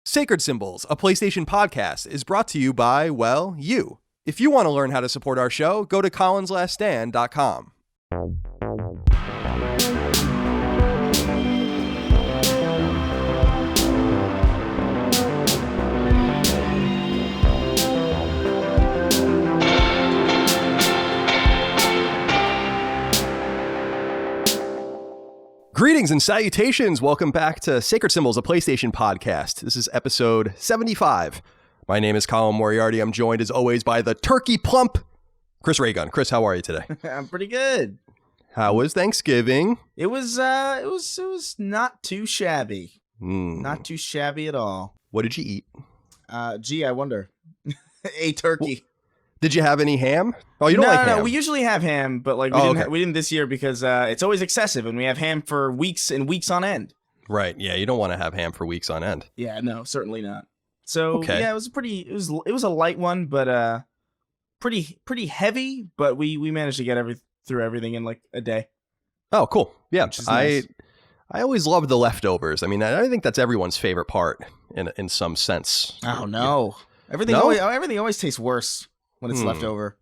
Sacred Symbols, a PlayStation podcast, is brought to you by, well, you. If you want to learn how to support our show, go to colinslaststand.com. Greetings and salutations. Welcome back to Sacred Symbols, a PlayStation podcast. This is episode 75. My name is Colin Moriarty. I'm joined as always by the turkey plump Chris Raygun. Chris, how are you today? I'm pretty good. How was Thanksgiving? It was not too shabby. Not too shabby at all. What did you eat? I wonder. A turkey. Did you have any ham? Oh, you don't like ham? No, we usually have ham, but we didn't this year because it's always excessive, and we have ham for weeks and weeks on end. Right. Yeah, you don't want to have ham for weeks on end. Yeah, no, certainly not. So yeah, it was a light one, but pretty heavy. But we managed to get through everything in like a day. Oh, cool. Yeah, nice. I always love the leftovers. I mean, I think that's everyone's favorite part in some sense. Oh no, yeah. everything always tastes worse when it's left over.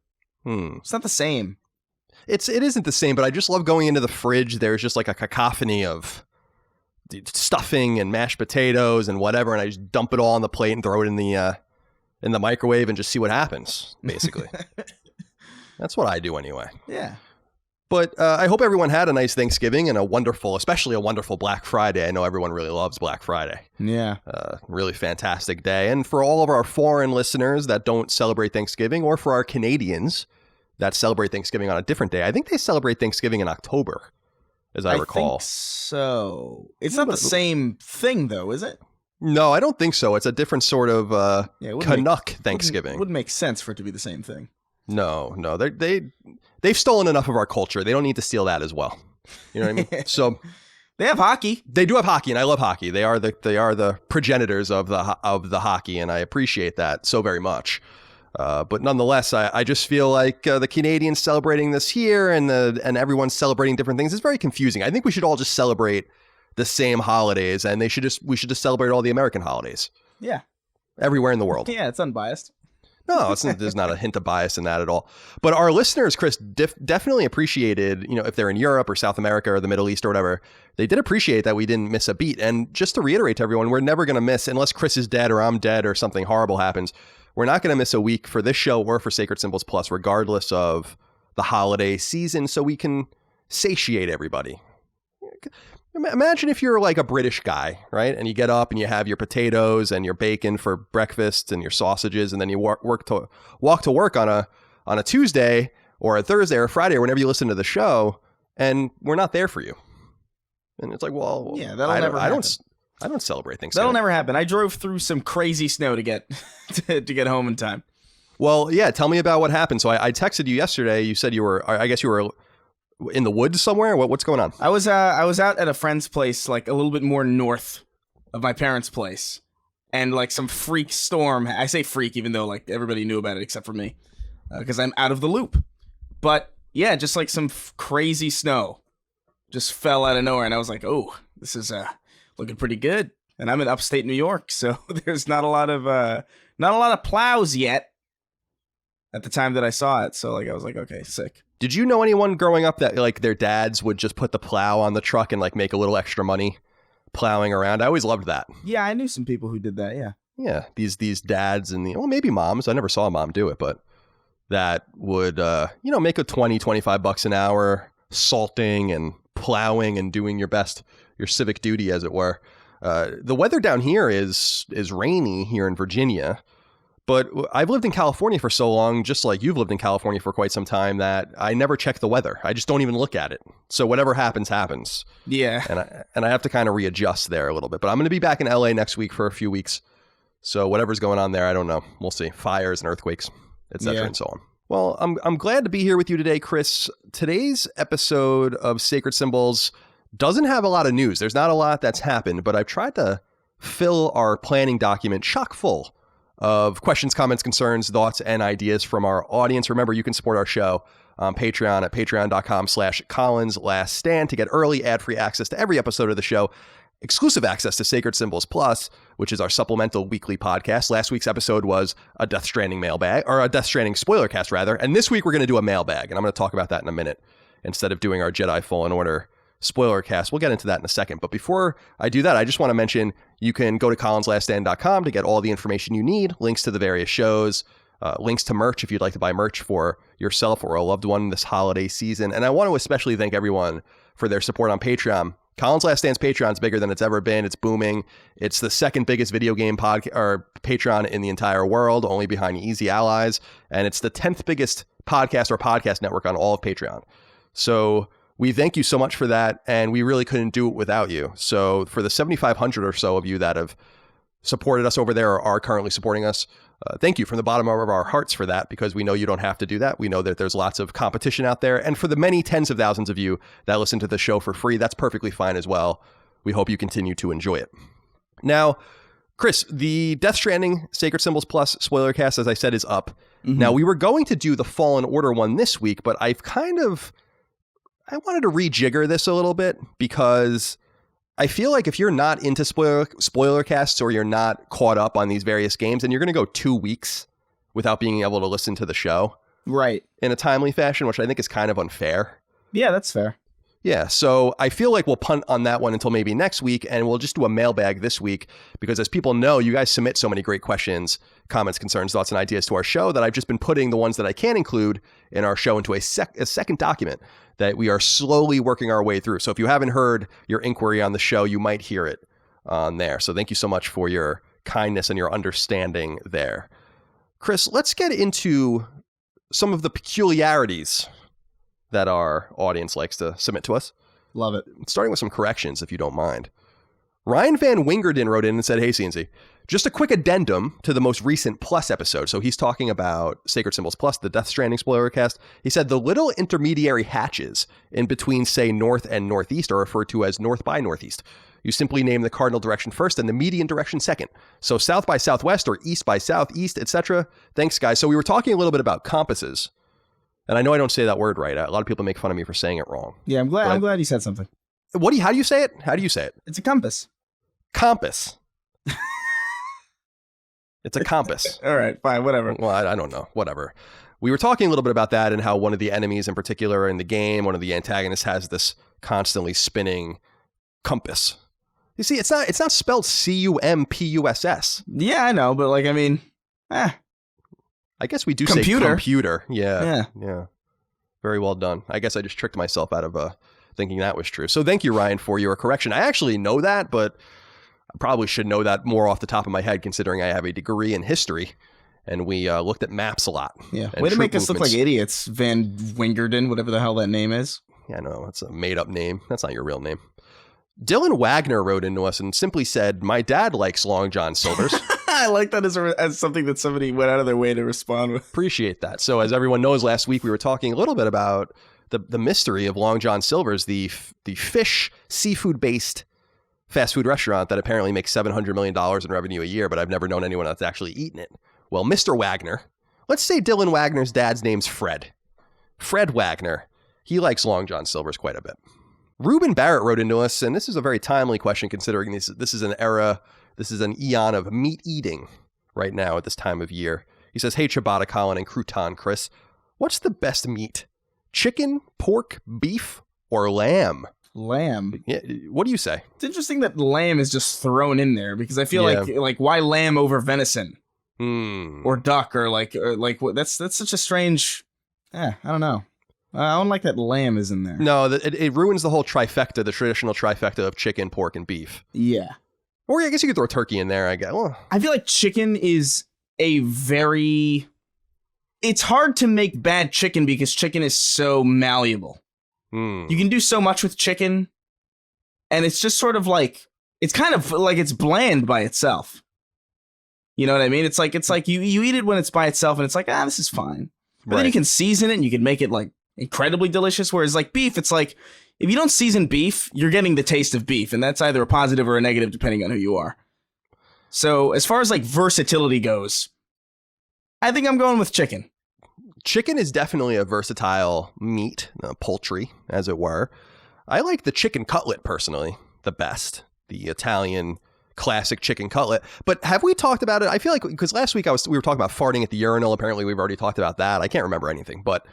It's not the same. It isn't the same, but I just love going into the fridge. There's just like a cacophony of stuffing and mashed potatoes and whatever, and I just dump it all on the plate and throw it in the microwave and just see what happens, basically. That's what I do anyway. Yeah. But I hope everyone had a nice Thanksgiving and especially a wonderful Black Friday. I know everyone really loves Black Friday. Yeah. Really fantastic day. And for all of our foreign listeners that don't celebrate Thanksgiving, or for our Canadians that celebrate Thanksgiving on a different day, I think they celebrate Thanksgiving in October, as I recall. I think so. It's not the same thing, though, is it? No, I don't think so. It's a different sort of Canuck Thanksgiving. Wouldn't make sense for it to be the same thing. No. They've stolen enough of our culture. They don't need to steal that as well. You know what I mean? So they have hockey. They do have hockey, and I love hockey. They are the progenitors of the hockey, and I appreciate that so very much. But nonetheless, I just feel like the Canadians celebrating this here and everyone's celebrating different things is very confusing. I think we should all just celebrate the same holidays, and we should just celebrate all the American holidays. Yeah, everywhere in the world. Yeah, it's unbiased. No, there's not a hint of bias in that at all. But our listeners, Chris, definitely appreciated, if they're in Europe or South America or the Middle East or whatever, they did appreciate that we didn't miss a beat. And just to reiterate to everyone, we're never going to miss, unless Chris is dead or I'm dead or something horrible happens, we're not going to miss a week for this show or for Sacred Symbols Plus, regardless of the holiday season, so we can satiate everybody. Imagine if you're like a British guy, right? And you get up and you have your potatoes and your bacon for breakfast and your sausages, and then you walk to work on a Tuesday or a Thursday or a Friday or whenever you listen to the show, and we're not there for you. And it's like, well, yeah, that'll never happen. I don't celebrate Thanksgiving. That'll never happen. I drove through some crazy snow to get to get home in time. Well, yeah, tell me about what happened. So I texted you yesterday. You said you were in the woods somewhere? What's going on? I was out at a friend's place, like a little bit more north of my parents' place, and like some freak storm. I say freak, even though like everybody knew about it except for me, because I'm out of the loop. But yeah, just like some crazy snow just fell out of nowhere, and I was like, oh, this is looking pretty good. And I'm in upstate New York, so there's not a lot of plows yet at the time that I saw it. So like I was like, okay, sick. Did you know anyone growing up that like their dads would just put the plow on the truck and like make a little extra money plowing around? I always loved that. Yeah, I knew some people who did that. Yeah. Yeah. These dads and maybe moms. I never saw a mom do it, but that would, make a $20-25 an hour salting and plowing and doing your civic duty, as it were. The weather down here is rainy here in Virginia. But I've lived in California for so long, just like you've lived in California for quite some time, that I never check the weather. I just don't even look at it. So whatever happens, happens. Yeah. And I have to kind of readjust there a little bit. But I'm going to be back in LA next week for a few weeks. So whatever's going on there, I don't know. We'll see. Fires and earthquakes, etc. and so on. Well, I'm glad to be here with you today, Chris. Today's episode of Sacred Symbols doesn't have a lot of news. There's not a lot that's happened, but I've tried to fill our planning document chock full of questions, comments, concerns, thoughts, and ideas from our audience. Remember, you can support our show on Patreon at patreon.com/ColinsLastStand to get early ad-free access to every episode of the show exclusive access to Sacred Symbols Plus, which is our supplemental weekly podcast. Last week's episode was a Death Stranding mailbag, or a Death Stranding spoiler cast, rather. And this week we're going to do a mailbag, and I'm going to talk about that in a minute instead of doing our Jedi Fallen Order spoiler cast. We'll get into that in a second. But before I do that, I just want to mention you can go to colinslaststand.com to get all the information you need, links to the various shows, links to merch if you'd like to buy merch for yourself or a loved one this holiday season. And I want to especially thank everyone for their support on Patreon. Colin's Last Stand's Patreon is bigger than it's ever been. It's booming. It's the second biggest video game Patreon in the entire world, only behind Easy Allies. And it's the 10th biggest podcast network on all of Patreon. So we thank you so much for that. And we really couldn't do it without you. So for the 7,500 or so of you that have supported us over there or are currently supporting us, thank you from the bottom of our hearts for that, because we know you don't have to do that. We know that there's lots of competition out there. And for the many tens of thousands of you that listen to the show for free, that's perfectly fine as well. We hope you continue to enjoy it. Now, Chris, the Death Stranding Sacred Symbols Plus spoiler cast, as I said, is up. Mm-hmm. Now, we were going to do the Fallen Order one this week, but I wanted to rejigger this a little bit, because I feel like if you're not into spoiler casts or you're not caught up on these various games, and you're going to go 2 weeks without being able to listen to the show, right, in a timely fashion, which I think is kind of unfair. Yeah, that's fair. Yeah, so I feel like we'll punt on that one until maybe next week, and we'll just do a mailbag this week, because as people know, you guys submit so many great questions, comments, concerns, thoughts, and ideas to our show that I've just been putting the ones that I can include in our show into a second document that we are slowly working our way through. So if you haven't heard your inquiry on the show, you might hear it on there. So thank you so much for your kindness and your understanding there. Chris, let's get into some of the peculiarities that our audience likes to submit to us. Love it. Starting with some corrections, if you don't mind. Ryan Van Wingerden wrote in and said, "Hey, CNC, just a quick addendum to the most recent Plus episode." So he's talking about Sacred Symbols Plus, the Death Stranding spoiler cast. He said the little intermediary hatches in between, say, north and northeast are referred to as north by northeast. You simply name the cardinal direction first and the median direction second. So south by southwest or east by southeast, etc. Thanks, guys. So we were talking a little bit about compasses. And I know I don't say that word right. A lot of people make fun of me for saying it wrong. Yeah, I'm glad you said something. How do you say it? How do you say it? It's a compass. Compass. It's a compass. All right, fine, whatever. Well, I don't know. Whatever. We were talking a little bit about that and how one of the enemies in particular in the game, one of the antagonists, has this constantly spinning compass. You see, it's not spelled C-U-M-P-U-S-S. Yeah, I know, but I guess we do say computer. Yeah. Very well done. I guess I just tricked myself out of thinking that was true. So thank you, Ryan, for your correction. I actually know that, but I probably should know that more off the top of my head, considering I have a degree in history, and we looked at maps a lot. Yeah, way to make us look like idiots, Van Wingerden, whatever the hell that name is. Yeah, no, that's a made-up name. That's not your real name. Dylan Wagner wrote into us and simply said, "My dad likes Long John Silver's." I like that as something that somebody went out of their way to respond with. Appreciate that. So as everyone knows, last week we were talking a little bit about the mystery of Long John Silver's, the fish seafood-based fast food restaurant that apparently makes $700 million in revenue a year, but I've never known anyone that's actually eaten it. Well, Mr. Wagner, let's say Dylan Wagner's dad's name's Fred. Fred Wagner. He likes Long John Silver's quite a bit. Ruben Barrett wrote into us, and this is a very timely question considering this is an eon of meat eating right now at this time of year. He says, "Hey, Ciabatta, Colin, and Crouton Chris, what's the best meat? Chicken, pork, beef, or lamb?" Lamb. Yeah, what do you say? It's interesting that lamb is just thrown in there, because I feel like why lamb over venison or duck or that's such a strange. I don't know. I don't like that lamb is in there. No, it ruins the whole trifecta, the traditional trifecta of chicken, pork, and beef. Yeah. Or I guess you could throw turkey in there, I guess. Well, I feel like chicken is it's hard to make bad chicken because chicken is so malleable. You can do so much with chicken, and it's just sort of like, it's kind of like it's bland by itself. You know what I mean? It's like you eat it when it's by itself, and it's like, this is fine. But then you can season it, and you can make it like incredibly delicious. Whereas like beef, it's like, if you don't season beef, you're getting the taste of beef, and that's either a positive or a negative depending on who you are. So as far as like versatility goes, I think I'm going with chicken. Chicken is definitely a versatile meat, poultry, as it were. I like the chicken cutlet, personally, the best. the Italian classic chicken cutlet. But have we talked about it? I feel like, because last week we were talking about farting at the urinal. Apparently we've already talked about that. I can't remember anything, but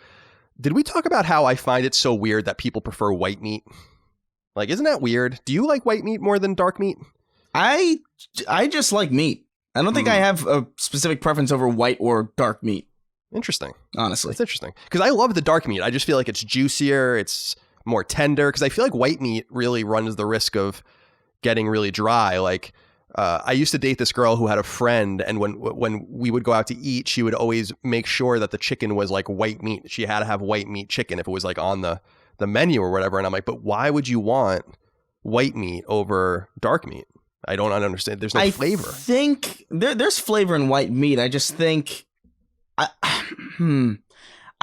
did we talk about how I find it so weird that people prefer white meat? Like, isn't that weird? Do you like white meat more than dark meat? I just like meat. I don't think I have a specific preference over white or dark meat. Interesting. Honestly. It's interesting. Because I love the dark meat. I just feel like it's juicier. It's more tender. Because I feel like white meat really runs the risk of getting really dry. Like, I used to date this girl who had a friend, and when we would go out to eat, she would always make sure that the chicken was like white meat. She had to have white meat chicken if it was like on the menu or whatever. And I'm like, but why would you want white meat over dark meat? I don't understand. There's no flavor. I think there's flavor in white meat. I just think, I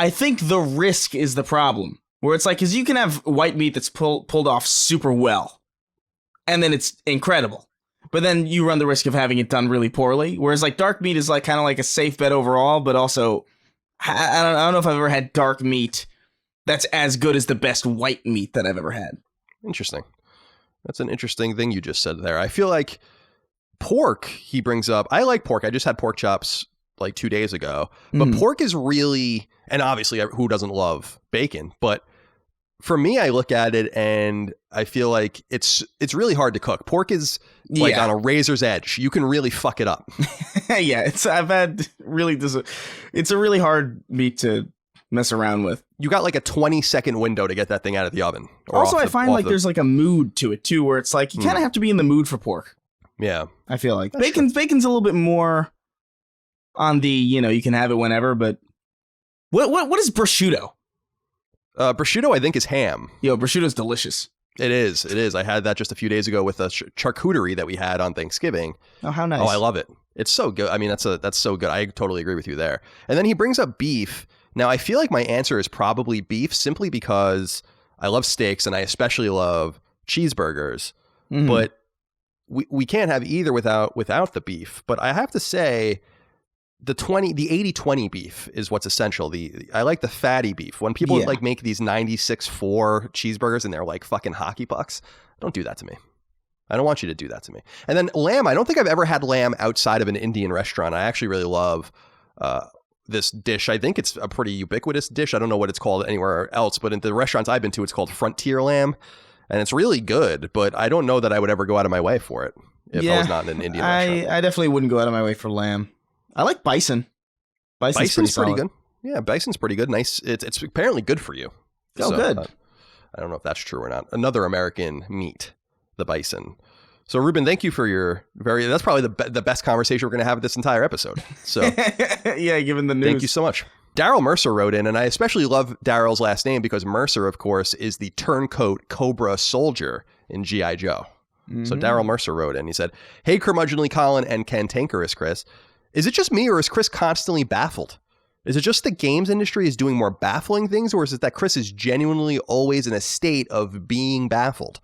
think the risk is the problem. Where it's like, because you can have white meat that's pulled off super well, and then it's incredible. But then you run the risk of having it done really poorly. Whereas like dark meat is like kind of like a safe bet overall, but also I don't know if I've ever had dark meat that's as good as the best white meat that I've ever had. Interesting. That's an interesting thing you just said there. I feel like pork, he brings up. I like pork. I just had pork chops like 2 days ago. But pork is really, and obviously who doesn't love bacon? But for me, I look at it and I feel like it's really hard to cook. Pork is like on a razor's edge. You can really fuck it up. Yeah, it's a really hard meat to mess around with. You got like a 20-second window to get that thing out of the oven. Also, I find like there's like a mood to it too, where it's like you kind of have to be in the mood for pork. Yeah, I feel like bacon's a little bit more on the, you can have it whenever. But what is prosciutto? Prosciutto, I think, is ham. Yo, prosciutto's delicious. It is. I had that just a few days ago with a charcuterie that we had on Thanksgiving. Oh, how nice. Oh, I love it. It's so good. I mean, that's so good. I totally agree with you there. And then he brings up beef. Now, I feel like my answer is probably beef simply because I love steaks and I especially love cheeseburgers. Mm-hmm. But we can't have either without the beef. But I have to say the 80-20 beef is what's essential. I like the fatty beef. When people like make these 96.4 cheeseburgers and they're like fucking hockey pucks, don't do that to me. I don't want you to do that to me. And then lamb, I don't think I've ever had lamb outside of an Indian restaurant. I actually really love this dish. I think it's a pretty ubiquitous dish. I don't know what it's called anywhere else, but in the restaurants I've been to, it's called frontier lamb. And it's really good, but I don't know that I would ever go out of my way for it if I was not in an Indian restaurant. I definitely wouldn't go out of my way for lamb. I like bison. Bison's pretty good. Yeah, bison's pretty good. Nice. It's apparently good for you. Oh, so, good. I don't know if that's true or not. Another American meat, the bison. So, Ruben, thank you for that's probably the best conversation we're going to have this entire episode. So, yeah, given the news. Thank you so much. Daryl Mercer wrote in, and I especially love Daryl's last name because Mercer, of course, is the turncoat Cobra soldier in G.I. Joe. Mm-hmm. So Daryl Mercer wrote in. He said, "Hey, curmudgeonly Colin and cantankerous Chris. Is it just me or is Chris constantly baffled? Is it just the games industry is doing more baffling things, or is it that Chris is genuinely always in a state of being baffled?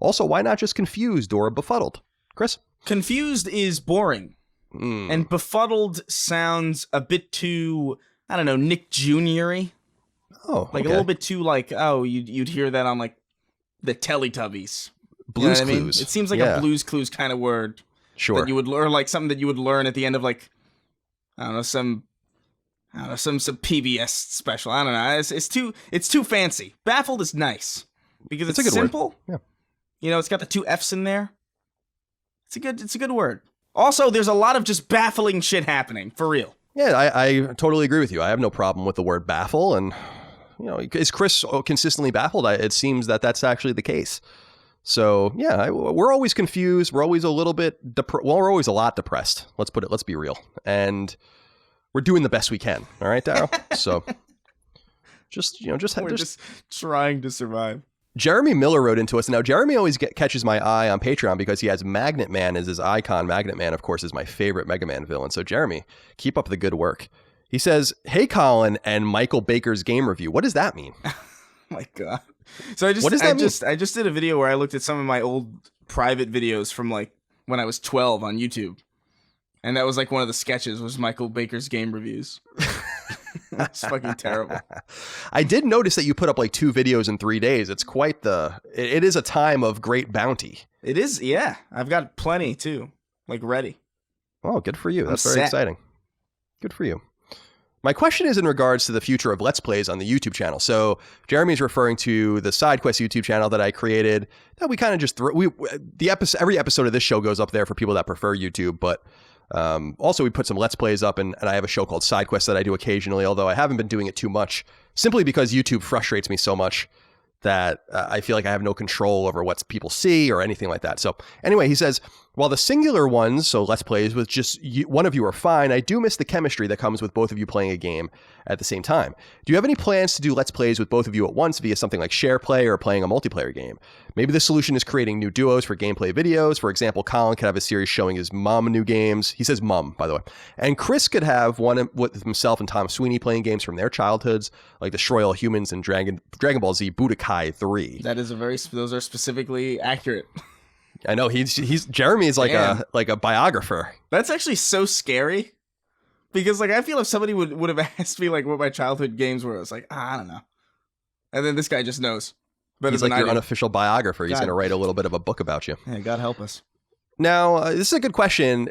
Also, why not just confused or befuddled? Chris?" Confused is boring. And befuddled sounds a bit too, I don't know, Nick Jr.-y. Oh, like a little bit too like, oh, you'd hear that on like the Teletubbies. Blues you know what Clues. I mean? It seems like a Blues Clues kind of word. Sure. That you would learn, like something that you would learn at the end of like, I don't know, some PBS special. I don't know. It's too fancy. Baffled is nice because it's simple. Word. Yeah. It's got the 2 F's in there. It's a good word. Also, there's a lot of just baffling shit happening for real. Yeah, I totally agree with you. I have no problem with the word baffle, and is Chris consistently baffled? It seems that that's actually the case. So yeah, we're always confused. We're always a little bit we're always a lot depressed. Let's be real, and we're doing the best we can. All right, Daryl. So just trying to survive. Jeremy Miller wrote into us. Now, Jeremy always catches my eye on Patreon because he has Magnet Man as his icon. Magnet Man, of course, is my favorite Mega Man villain. So, Jeremy, keep up the good work. He says, "Hey, Colin and Michael Baker's game review." What does that mean? Oh my God. So I just did a video where I looked at some of my old private videos from like when I was 12 on YouTube. And that was like one of the sketches was Michael Baker's game reviews. That's fucking terrible. I did notice that you put up like 2 videos in 3 days. It's quite it is a time of great bounty. It is, yeah. I've got plenty too, like ready. Oh, good for you. That's very set. exciting. Good for you. My question is in regards to the future of Let's Plays on the YouTube channel. So Jeremy's referring to the SideQuest YouTube channel that I created that we kind of just threw. Every episode of this show goes up there for people that prefer YouTube, but also we put some Let's Plays up, and I have a show called SideQuest that I do occasionally, although I haven't been doing it too much, simply because YouTube frustrates me so much that I feel like I have no control over what people see or anything like that. So anyway, he says, while the singular ones, so Let's Plays with just one of you are fine, I do miss the chemistry that comes with both of you playing a game at the same time. Do you have any plans to do Let's Plays with both of you at once via something like share play or playing a multiplayer game? Maybe the solution is creating new duos for gameplay videos. For example, Colin could have a series showing his mom new games. He says mom, by the way. And Chris could have one with himself and Tom Sweeney playing games from their childhoods, like Destroy All Humans and Dragon Ball Z Budokai 3. That is those are specifically accurate. I know he's Jeremy is like a biographer. That's actually so scary, because like I feel if somebody would have asked me like what my childhood games were, I was like, I don't know, and then this guy just knows. He's like your unofficial biographer. He's going to write a little bit of a book about you. Yeah, God help us. Now, this is a good question.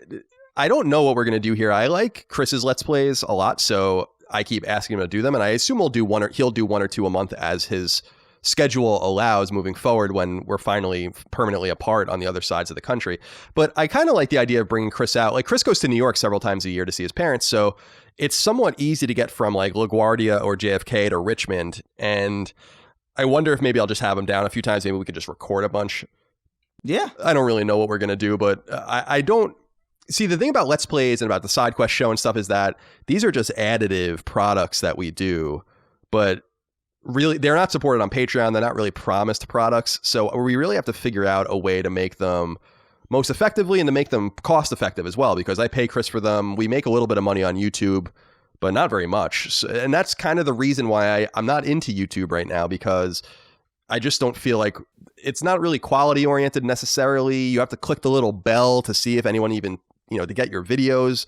I don't know what we're going to do here. I like Chris's Let's Plays a lot, so I keep asking him to do them, and I assume he'll do one or two a month as his schedule allows moving forward when we're finally permanently apart on the other sides of the country. But I kind of like the idea of bringing Chris out. Like, Chris goes to New York several times a year to see his parents, so it's somewhat easy to get from like LaGuardia or JFK to Richmond, and I wonder if maybe I'll just have him down a few times. Maybe we could just record a bunch. Yeah. I don't really know what we're going to do, but I don't see the thing about Let's Plays and about the SideQuest show and stuff is that these are just additive products that we do, but really they're not supported on Patreon. They're not really promised products. So we really have to figure out a way to make them most effectively and to make them cost effective as well, because I pay Chris for them. We make a little bit of money on YouTube, but not very much. So, and that's kind of the reason why I'm not into YouTube right now, because I just don't feel like it's not really quality oriented necessarily. You have to click the little bell to see if anyone even, to get your videos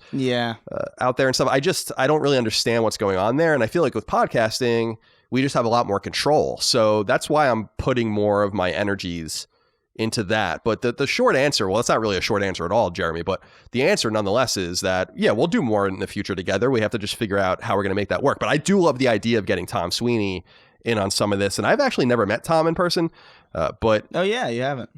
out there and stuff. I don't really understand what's going on there. And I feel like with podcasting, we just have a lot more control. So that's why I'm putting more of my energies into that. But the short answer, well, it's not really a short answer at all, Jeremy, but the answer nonetheless is that, yeah, we'll do more in the future together. We have to just figure out how we're going to make that work. But I do love the idea of getting Tom Sweeney in on some of this. And I've actually never met Tom in person, but... Oh, yeah, you haven't.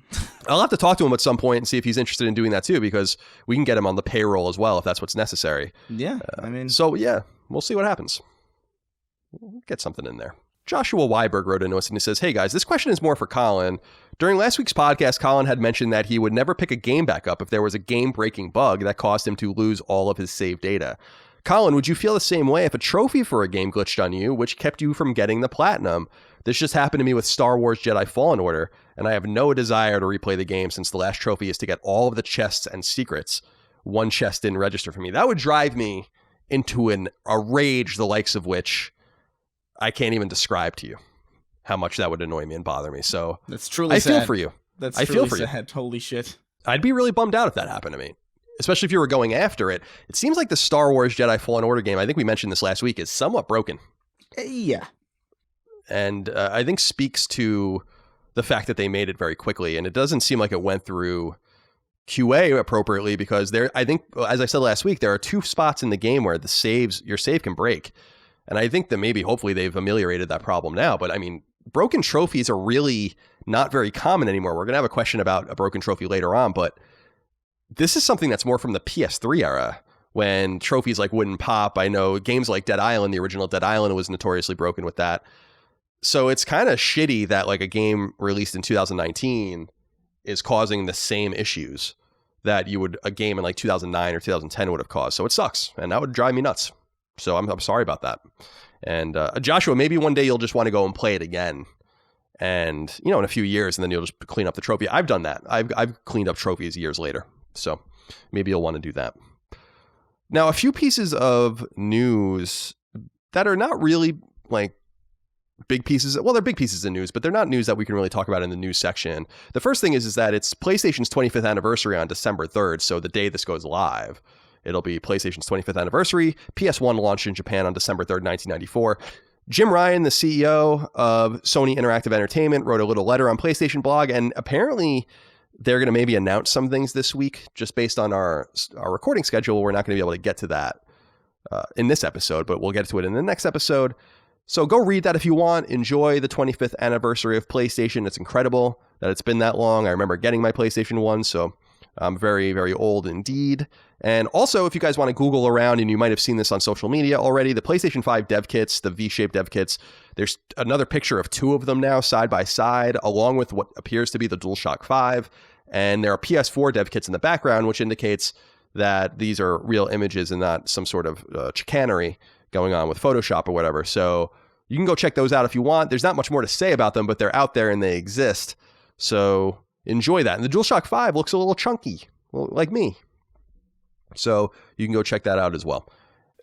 I'll have to talk to him at some point and see if he's interested in doing that too, because we can get him on the payroll as well if that's what's necessary. Yeah, So, yeah, we'll see what happens. We'll get something in there. Joshua Weiberg wrote into us and he says, hey guys, this question is more for Colin. During last week's podcast, Colin had mentioned that he would never pick a game back up if there was a game-breaking bug that caused him to lose all of his saved data. Colin, would you feel the same way if a trophy for a game glitched on you, which kept you from getting the platinum? This just happened to me with Star Wars Jedi Fallen Order, and I have no desire to replay the game since the last trophy is to get all of the chests and secrets. One chest didn't register for me. That would drive me into a rage, the likes of which I can't even describe to you how much that would annoy me and bother me. So that's truly sad. I feel for you. That's I truly feel for sad. you. Holy shit. I'd be really bummed out if that happened to me, especially if you were going after it. It seems like the Star Wars Jedi Fallen Order game, I think we mentioned this last week, is somewhat broken. Yeah. And I think speaks to the fact that they made it very quickly. And it doesn't seem like it went through QA appropriately, because I think, as I said last week, there are 2 spots in the game where your save can break. And I think that maybe hopefully they've ameliorated that problem now. But I mean, broken trophies are really not very common anymore. We're going to have a question about a broken trophy later on, but this is something that's more from the PS3 era, when trophies like wouldn't pop. I know games like Dead Island, the original Dead Island, was notoriously broken with that. So it's kind of shitty that like a game released in 2019 is causing the same issues that a game in like 2009 or 2010 would have caused. So it sucks, and that would drive me nuts. So I'm sorry about that. And Joshua, maybe one day you'll just want to go and play it again, and in a few years, and then you'll just clean up the trophy. I've done that. I've cleaned up trophies years later. So maybe you'll want to do that. Now, a few pieces of news that are not really like big pieces. Well, they're big pieces of news, but they're not news that we can really talk about in the news section. The first thing is that it's PlayStation's 25th anniversary on December 3rd. So the day this goes live, it'll be PlayStation's 25th anniversary. PS1 launched in Japan on December 3rd, 1994. Jim Ryan, the CEO of Sony Interactive Entertainment, wrote a little letter on PlayStation blog, and apparently they're going to maybe announce some things this week just based on our recording schedule. We're not going to be able to get to that in this episode, but we'll get to it in the next episode. So go read that if you want. Enjoy the 25th anniversary of PlayStation. It's incredible that it's been that long. I remember getting my PlayStation 1, so I'm very, very old indeed. And also, if you guys want to Google around, and you might have seen this on social media already, the PlayStation 5 dev kits, the V-shaped dev kits, there's another picture of two of them now side by side, along with what appears to be the DualShock 5. And there are PS4 dev kits in the background, which indicates that these are real images and not some sort of chicanery going on with Photoshop or whatever. So you can go check those out if you want. There's not much more to say about them, but they're out there and they exist. So enjoy that. And the DualShock 5 looks a little chunky, like me. So you can go check that out as well.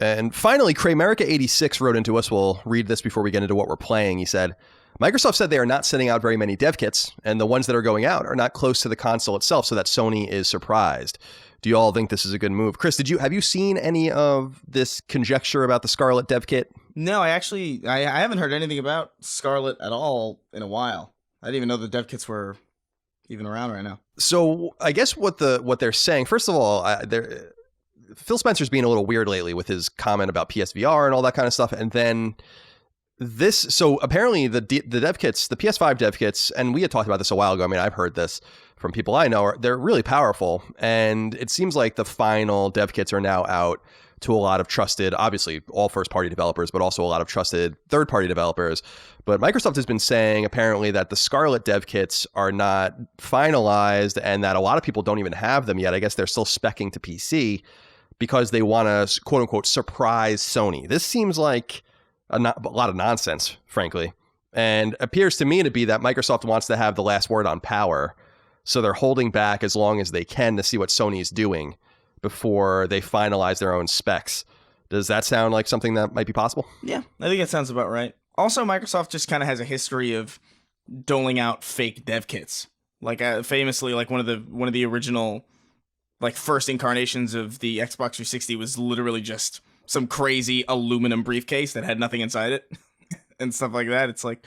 And finally, Craymerica86 wrote into us. We'll read this before we get into what we're playing. He said, Microsoft said they are not sending out very many dev kits, and the ones that are going out are not close to the console itself, so that Sony is surprised. Do you all think this is a good move? Chris, have you seen any of this conjecture about the Scarlet dev kit? No, I haven't heard anything about Scarlet at all in a while. I didn't even know the dev kits were even around right now. So I guess what they're saying, first of all, Phil Spencer's being a little weird lately with his comment about PSVR and all that kind of stuff. And then so apparently the dev kits, the PS5 dev kits, and we had talked about this a while ago. I mean, I've heard this from people I know, they're really powerful. And it seems like the final dev kits are now out to a lot of trusted, obviously all first-party developers, but also a lot of trusted third-party developers. But Microsoft has been saying apparently that the Scarlet dev kits are not finalized and that a lot of people don't even have them yet. I guess they're still speccing to PC because they want to, quote-unquote, surprise Sony. This seems like a lot of nonsense, frankly. And appears to me to be that Microsoft wants to have the last word on power. So they're holding back as long as they can to see what Sony is doing before they finalize their own specs. Does that sound like something that might be possible? Yeah, I think that sounds about right. Also, Microsoft just kind of has a history of doling out fake dev kits. Like famously, like one of the original, like, first incarnations of the Xbox 360 was literally just some crazy aluminum briefcase that had nothing inside it and stuff like that. It's like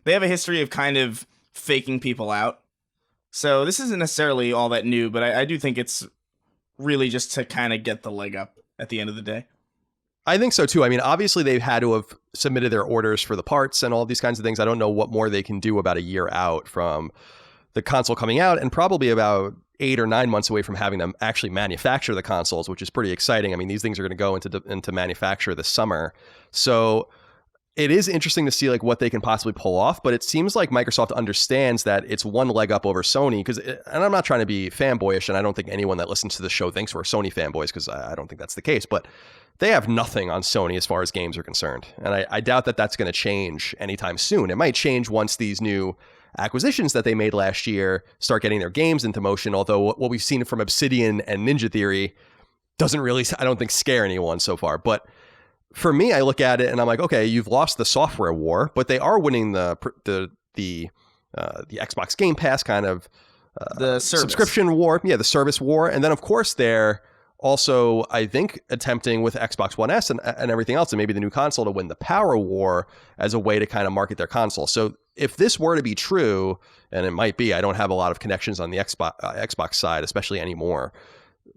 they have a history of kind of faking people out. So this isn't necessarily all that new, but I do think it's really just to kind of get the leg up at the end of the day. I think so too. I mean, obviously they've had to have submitted their orders for the parts and all these kinds of things. I don't know what more they can do about a year out from the console coming out, and probably about 8 or 9 months away from having them actually manufacture the consoles, which is pretty exciting. I mean, these things are going to go into manufacture this summer. So it is interesting to see like what they can possibly pull off, but it seems like Microsoft understands that it's one leg up over Sony, and I'm not trying to be fanboyish, and I don't think anyone that listens to the show thinks we're Sony fanboys, because I don't think that's the case, but they have nothing on Sony as far as games are concerned. And I doubt that that's going to change anytime soon. It might change once these new acquisitions that they made last year start getting their games into motion, although what we've seen from Obsidian and Ninja Theory doesn't really, I don't think, scare anyone so far. But for me, I look at it and I'm like, okay, you've lost the software war, but they are winning the Xbox Game Pass kind of the subscription war. Yeah, the service war. And then, of course, they're also, I think, attempting with Xbox One S and everything else, and maybe the new console, to win the power war as a way to kind of market their console. So if this were to be true, and it might be, I don't have a lot of connections on the Xbox side, especially anymore,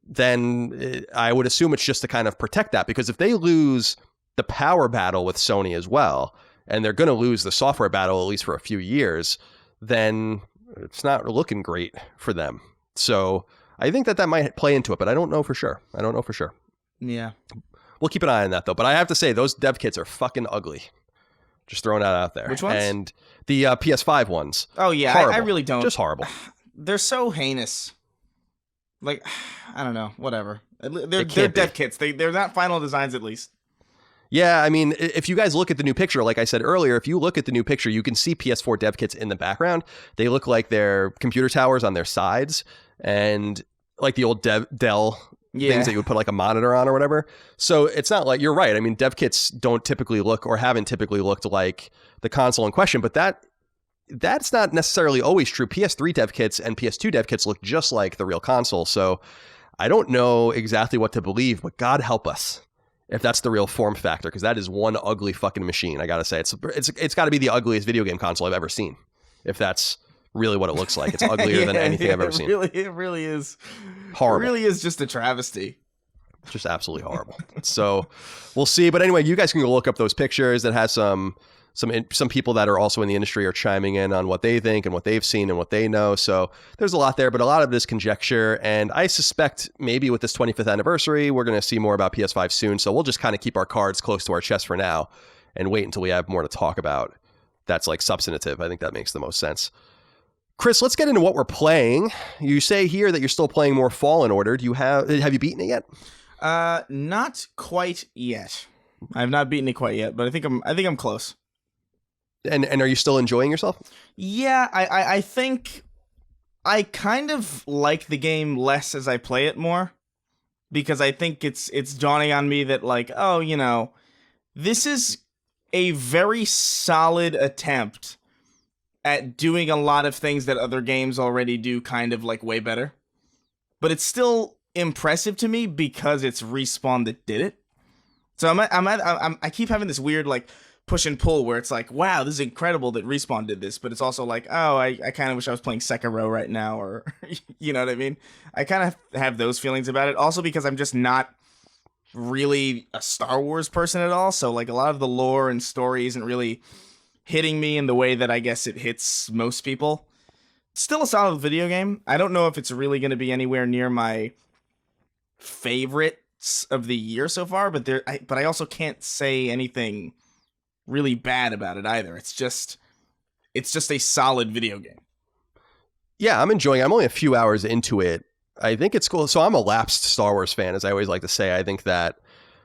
then I would assume it's just to kind of protect that, because if they lose the power battle with Sony as well, and they're going to lose the software battle at least for a few years, then it's not looking great for them. So I think that might play into it, but I don't know for sure. Yeah. We'll keep an eye on that, though. But I have to say, those dev kits are fucking ugly. Just throwing that out there. Which ones? And the PS5 ones. Oh, yeah. I really don't. Just horrible. They're so heinous. Like, I don't know. Whatever. They're dev kits. They're not final designs, at least. Yeah, I mean, if you guys look at the new picture, like I said earlier, if you look at the new picture, you can see PS4 dev kits in the background. They look like they're computer towers on their sides, and like the old Dell things that you would put like a monitor on or whatever. So it's not like, you're right. I mean, dev kits don't typically look, or haven't typically looked, like the console in question, but that's not necessarily always true. PS3 dev kits and PS2 dev kits look just like the real console. So I don't know exactly what to believe, but God help us if that's the real form factor, because that is one ugly fucking machine. I gotta say, it's got to be the ugliest video game console I've ever seen, if that's really what it looks like. It's uglier than anything I've ever seen. It really is. Horrible. It really is just a travesty. Just absolutely horrible. So we'll see. But anyway, you guys can go look up those pictures. That has some people that are also in the industry are chiming in on what they think and what they've seen and what they know. So there's a lot there, but a lot of it is conjecture. And I suspect maybe with this 25th anniversary, we're going to see more about PS5 soon. So we'll just kind of keep our cards close to our chest for now and wait until we have more to talk about. That's like substantive. I think that makes the most sense. Chris, let's get into what we're playing. You say here that you're still playing more Fallen Order. Have you beaten it yet? Not quite yet. I have not beaten it quite yet, but I think I'm close. And are you still enjoying yourself? Yeah, I think I kind of like the game less as I play it more, because I think it's dawning on me that like, oh, you know, this is a very solid attempt at doing a lot of things that other games already do kind of like way better. But it's still impressive to me because it's Respawn that did it. So I keep having this weird like push and pull where it's like, wow, this is incredible that Respawn did this, but it's also like, oh, I kind of wish I was playing Sekiro right now, or you know what I mean? I kind of have those feelings about it. Also because I'm just not really a Star Wars person at all, so like a lot of the lore and story isn't really hitting me in the way that I guess it hits most people. Still a solid video game. I don't know if it's really going to be anywhere near my favorites of the year so far, but I also can't say anything really bad about it either. It's just a solid video game. Yeah, I'm enjoying it. I'm only a few hours into it. I think it's cool. So I'm a lapsed Star Wars fan, as I always like to say. I think that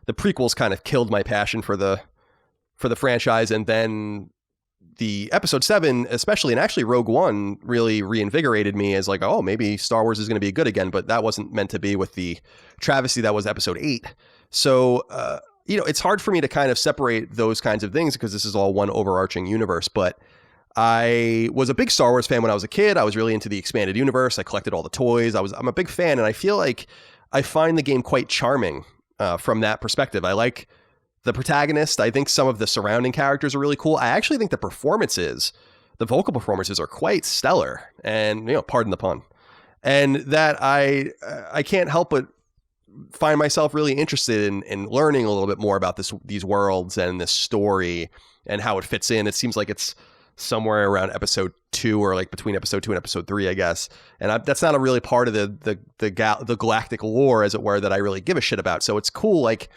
the prequels kind of killed my passion for the franchise, and then the episode 7, especially, and actually Rogue One really reinvigorated me as like, oh, maybe Star Wars is going to be good again, but that wasn't meant to be with the travesty that was episode 8. So, it's hard for me to kind of separate those kinds of things because this is all one overarching universe. But I was a big Star Wars fan when I was a kid. I was really into the expanded universe. I collected all the toys. I'm a big fan, and I feel like I find the game quite charming from that perspective. I like the protagonist. I think some of the surrounding characters are really cool. I actually think the vocal performances are quite stellar, and pardon the pun. And that I can't help but find myself really interested in learning a little bit more about these worlds and this story and how it fits in. It seems like it's somewhere around episode 2 or like between episode 2 and episode 3, I guess. And that's not a really part of the galactic lore, as it were, that I really give a shit about. So it's cool, like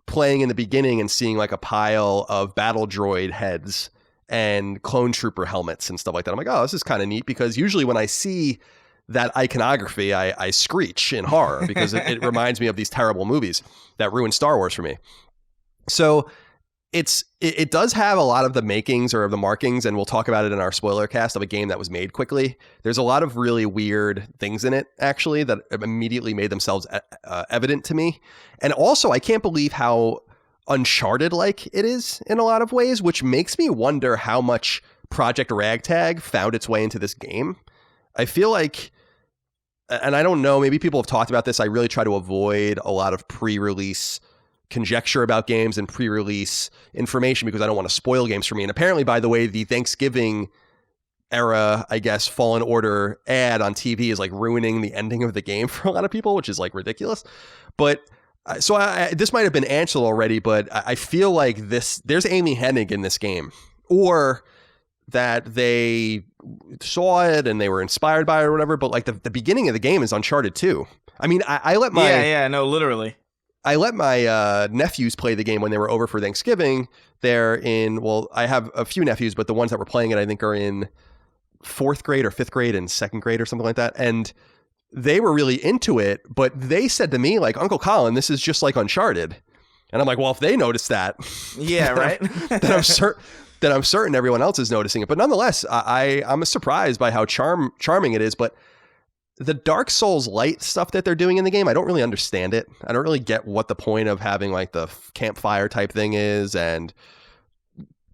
playing in the beginning and seeing like a pile of battle droid heads and clone trooper helmets and stuff like that. I'm like, oh, this is kind of neat, because usually when I see that iconography, I screech in horror because it reminds me of these terrible movies that ruined Star Wars for me. So it does have a lot of the makings or the markings, and we'll talk about it in our spoiler cast, of a game that was made quickly. There's a lot of really weird things in it, actually, that immediately made themselves evident to me. And also, I can't believe how Uncharted-like it is in a lot of ways, which makes me wonder how much Project Ragtag found its way into this game. I feel like, and I don't know, maybe people have talked about this, I really try to avoid a lot of pre-release conjecture about games and pre-release information because I don't want to spoil games for me. And apparently, by the way, the Thanksgiving era, I guess, Fallen Order ad on TV is like ruining the ending of the game for a lot of people, which is like ridiculous. But so this might have been answered already, but I feel like there's Amy Hennig in this game, or that they saw it and they were inspired by it or whatever. But like the beginning of the game is Uncharted 2. I mean, I let my literally. I let my nephews play the game when they were over for Thanksgiving. I have a few nephews, but the ones that were playing it, I think, are in 4th grade or 5th grade and 2nd grade or something like that. And they were really into it, but they said to me, like, Uncle Colin, this is just like Uncharted. And I'm like, well, if they noticed that, yeah, right. then I'm certain everyone else is noticing it. But nonetheless, I'm surprised by how charming it is. But the Dark Souls light stuff that they're doing in the game, I don't really understand it. I don't really get what the point of having like the campfire type thing is. And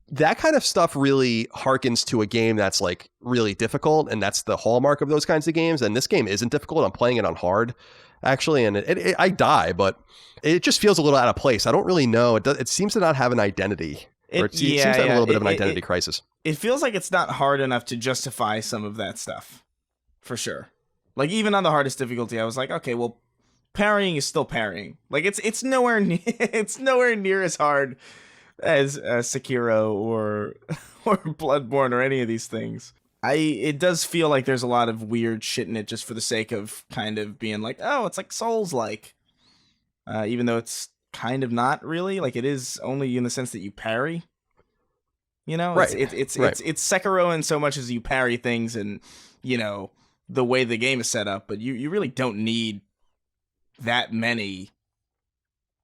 that kind of stuff really harkens to a game that's like really difficult. And that's the hallmark of those kinds of games. And this game isn't difficult. I'm playing it on hard, actually. And I die, but it just feels a little out of place. I don't really know. It seems to not have an identity. It seems to have a little bit of an identity crisis. It feels like it's not hard enough to justify some of that stuff, for sure. Like, even on the hardest difficulty, I was like, okay, well, parrying is still parrying. Like, it's nowhere near as hard as Sekiro or Bloodborne or any of these things. It does feel like there's a lot of weird shit in it just for the sake of kind of being like, oh, it's like Souls-like. Even though it's kind of not really. Like, it is only in the sense that you parry. You know? Right. It's Sekiro in so much as you parry things and, you know, the way the game is set up. But you really don't need that many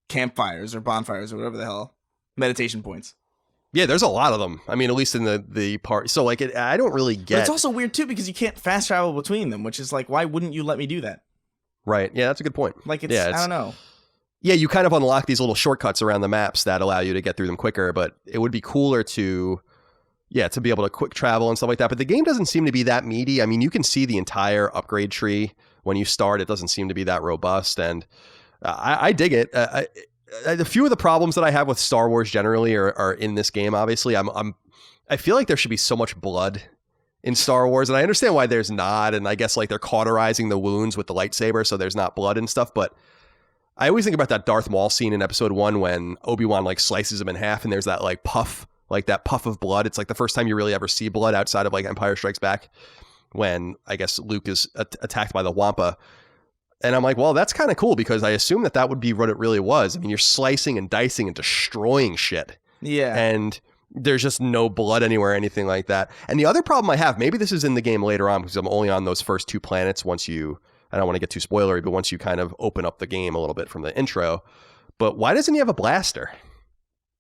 campfires or bonfires or whatever the hell. Meditation points. Yeah, there's a lot of them. I mean, at least in the part. So, like, I don't really get... But it's also weird, too, because you can't fast travel between them, which is like, why wouldn't you let me do that? Right. Yeah, that's a good point. Like, I don't know. Yeah, you kind of unlock these little shortcuts around the maps that allow you to get through them quicker, but it would be cooler to be able to quick travel and stuff like that. But the game doesn't seem to be that meaty. I mean, you can see the entire upgrade tree when you start. It doesn't seem to be that robust, and I dig it. A few of the problems that I have with Star Wars generally are in this game. Obviously, I feel like there should be so much blood in Star Wars, and I understand why there's not. And I guess like they're cauterizing the wounds with the lightsaber, so there's not blood and stuff. But I always think about that Darth Maul scene in Episode 1 when Obi-Wan like slices him in half, and there's that like puff, like that puff of blood. It's like the first time you really ever see blood outside of like Empire Strikes Back, when I guess Luke is attacked by the Wampa. And I'm like, well, that's kind of cool because I assume that would be what it really was. I mean, you're slicing and dicing and destroying shit. Yeah. And there's just no blood anywhere, anything like that. And the other problem I have, maybe this is in the game later on because I'm only on those first two planets once you, I don't want to get too spoilery, but once you kind of open up the game a little bit from the intro. But why doesn't he have a blaster?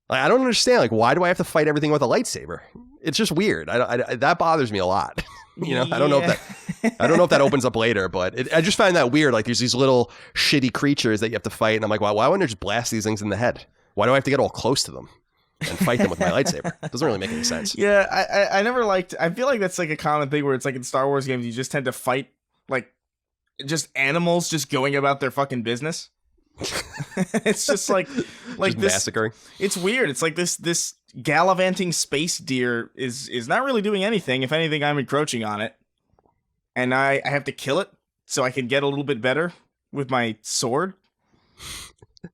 Like, I don't understand. Like, why do I have to fight everything with a lightsaber? It's just weird. That bothers me a lot. You know, I don't know if that opens up later, but I just find that weird. Like, there's these little shitty creatures that you have to fight, and I'm like, why wouldn't I just blast these things in the head? Why do I have to get all close to them and fight them with my lightsaber? It doesn't really make any sense. Yeah, I never liked. I feel like that's like a common thing where it's like in Star Wars games, you just tend to fight like just animals just going about their fucking business. It's just like just this massacring. It's weird. It's like this gallivanting space deer is not really doing anything. If anything, I'm encroaching on it, and I have to kill it so I can get a little bit better with my sword.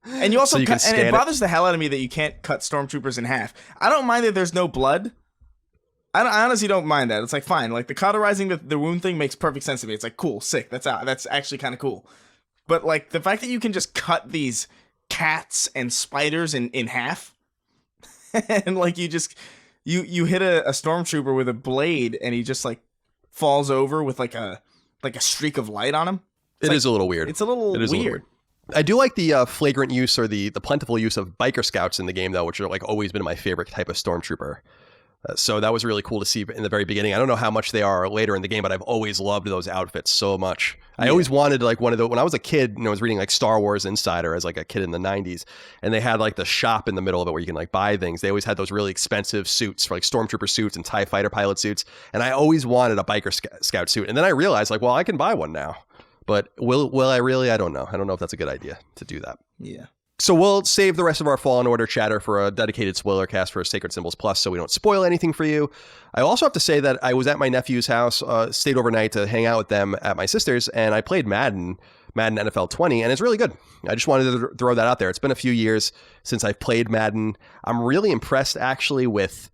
And you also and it bothers the hell out of me that you can't cut stormtroopers in half. I don't mind that there's no blood. I honestly don't mind that. It's like fine. Like the cauterizing the wound thing makes perfect sense to me. It's like cool, sick. That's actually kind of cool. But like the fact that you can just cut these cats and spiders in half, and like you hit a stormtrooper with a blade, and he just like falls over with like a streak of light on him. It is a little weird. It's a little weird. I do like the flagrant use or the plentiful use of biker scouts in the game, though, which are like always been my favorite type of stormtrooper. So that was really cool to see in the very beginning. I don't know how much they are later in the game, but I've always loved those outfits so much. I always wanted like one of the, when I was a kid, I was reading like Star Wars Insider as like a kid in the 90s, and they had like the shop in the middle of it where you can like buy things. They always had those really expensive suits for like stormtrooper suits and TIE fighter pilot suits. And I always wanted a biker scout suit. And then I realized like, well, I can buy one now, but will I really? I don't know. I don't know if that's a good idea to do that. Yeah. So we'll save the rest of our Fallen Order chatter for a dedicated spoiler cast for Sacred Symbols Plus so we don't spoil anything for you. I also have to say that I was at my nephew's house, stayed overnight to hang out with them at my sister's, and I played Madden NFL 20, and it's really good. I just wanted to throw that out there. It's been a few years since I've played Madden. I'm really impressed, actually, with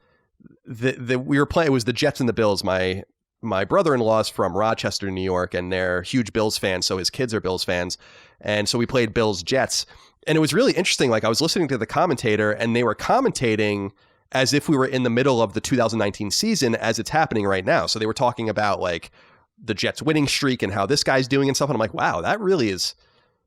we were playing. It was the Jets and the Bills. My brother-in-law's from Rochester, New York, and they're huge Bills fans, so his kids are Bills fans. And so we played Bills-Jets. And it was really interesting. Like I was listening to the commentator and they were commentating as if we were in the middle of the 2019 season as it's happening right now. So they were talking about like the Jets winning streak and how this guy's doing and stuff. And I'm like, wow, that really is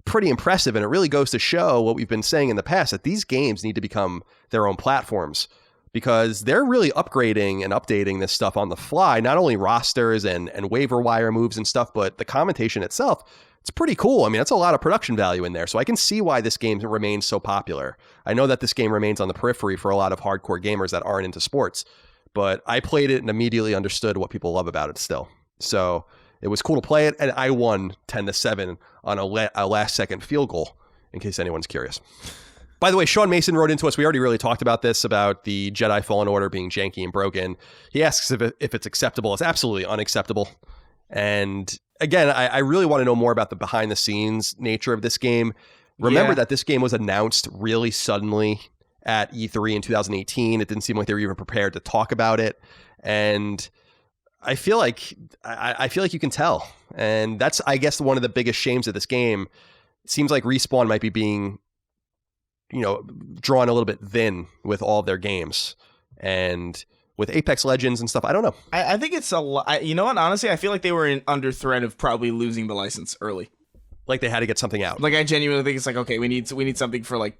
pretty impressive. And it really goes to show what we've been saying in the past, that these games need to become their own platforms because they're really upgrading and updating this stuff on the fly, not only rosters and waiver wire moves and stuff, but the commentation itself. It's pretty cool. I mean, that's a lot of production value in there. So I can see why this game remains so popular. I know that this game remains on the periphery for a lot of hardcore gamers that aren't into sports, but I played it and immediately understood what people love about it still. So it was cool to play it. And I won 10-7 on a last second field goal, in case anyone's curious. By the way, Sean Mason wrote into us. We already really talked about this, about the Jedi Fallen Order being janky and broken. He asks if it's acceptable. It's absolutely unacceptable. And again, I really want to know more about the behind the scenes nature of this game. Remember that this game was announced really suddenly at E3 in 2018. It didn't seem like they were even prepared to talk about it. And I feel like you can tell. And that's, I guess, one of the biggest shames of this game. It seems like Respawn might be being, drawn a little bit thin with all of their games. And with Apex Legends and stuff, I don't know. I think it's a lot. You know what? Honestly, I feel like they were under threat of probably losing the license early. Like they had to get something out. Like I genuinely think it's like, okay, we need something for like,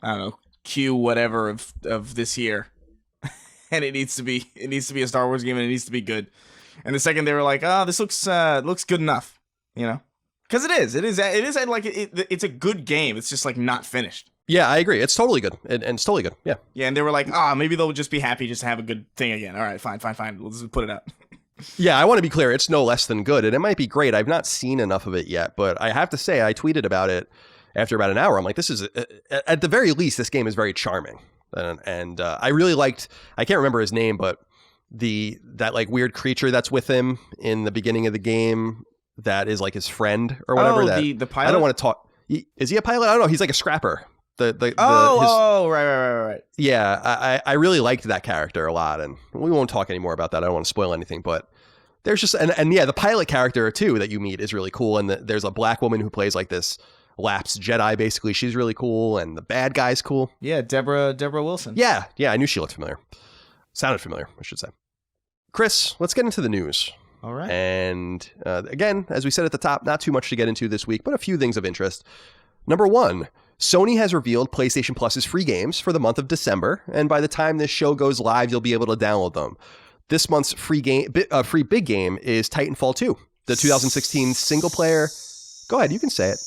I don't know, Q whatever of this year, and it needs to be a Star Wars game and it needs to be good. And the second they were like, oh, this looks good enough, because it is like it's a good game. It's just like not finished. Yeah, I agree. It's totally good. And it's totally good. Yeah. Yeah, and they were like, maybe they'll just be happy just to have a good thing again. All right, fine. Let's just put it out. Yeah, I want to be clear. It's no less than good, and it might be great. I've not seen enough of it yet, but I have to say, I tweeted about it after about an hour. I'm like, this is, at the very least, this game is very charming. And I really liked, I can't remember his name, but that like weird creature that's with him in the beginning of the game that is like his friend or whatever. The pilot? I don't want to talk. Is he a pilot? I don't know. He's like a scrapper. Right. Yeah, I really liked that character a lot, and we won't talk anymore about that. I don't want to spoil anything, but there's just and yeah, the pilot character too that you meet is really cool, and there's a black woman who plays like this lapsed Jedi. Basically, she's really cool, and the bad guy's cool. Yeah, Deborah Wilson. Yeah, I knew she looked familiar. Sounded familiar, I should say. Chris, let's get into the news. All right. And again, as we said at the top, not too much to get into this week, but a few things of interest. Number one, Sony has revealed PlayStation Plus's free games for the month of December, and by the time this show goes live, you'll be able to download them. This month's free big game is Titanfall 2, the 2016 single player. Go ahead, you can say it.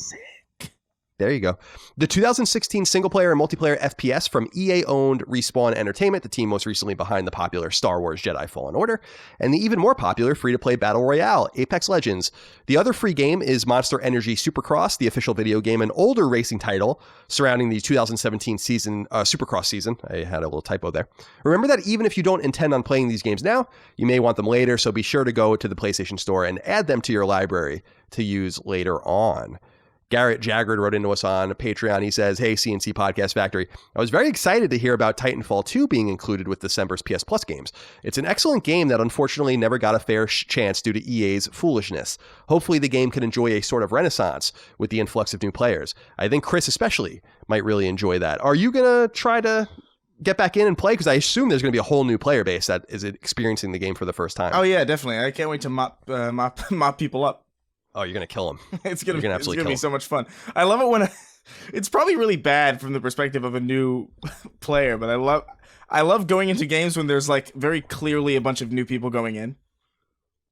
There you go. The 2016 single player and multiplayer FPS from EA-owned Respawn Entertainment, the team most recently behind the popular Star Wars Jedi Fallen Order, and the even more popular free-to-play Battle Royale, Apex Legends. The other free game is Monster Energy Supercross, the official video game, an older racing title surrounding the 2017 season, Supercross season. I had a little typo there. Remember that even if you don't intend on playing these games now, you may want them later, so be sure to go to the PlayStation Store and add them to your library to use later on. Garrett Jaggard wrote into us on Patreon. He says, hey, CNC Podcast Factory. I was very excited to hear about Titanfall 2 being included with December's PS Plus games. It's an excellent game that unfortunately never got a fair chance due to EA's foolishness. Hopefully the game can enjoy a sort of renaissance with the influx of new players. I think Chris especially might really enjoy that. Are you going to try to get back in and play? Because I assume there's going to be a whole new player base that is experiencing the game for the first time. Oh, yeah, definitely. I can't wait to mop people up. Oh, you're going to kill him. It's going to be so much fun. I love it when it's probably really bad from the perspective of a new player, but I love going into games when there's like very clearly a bunch of new people going in,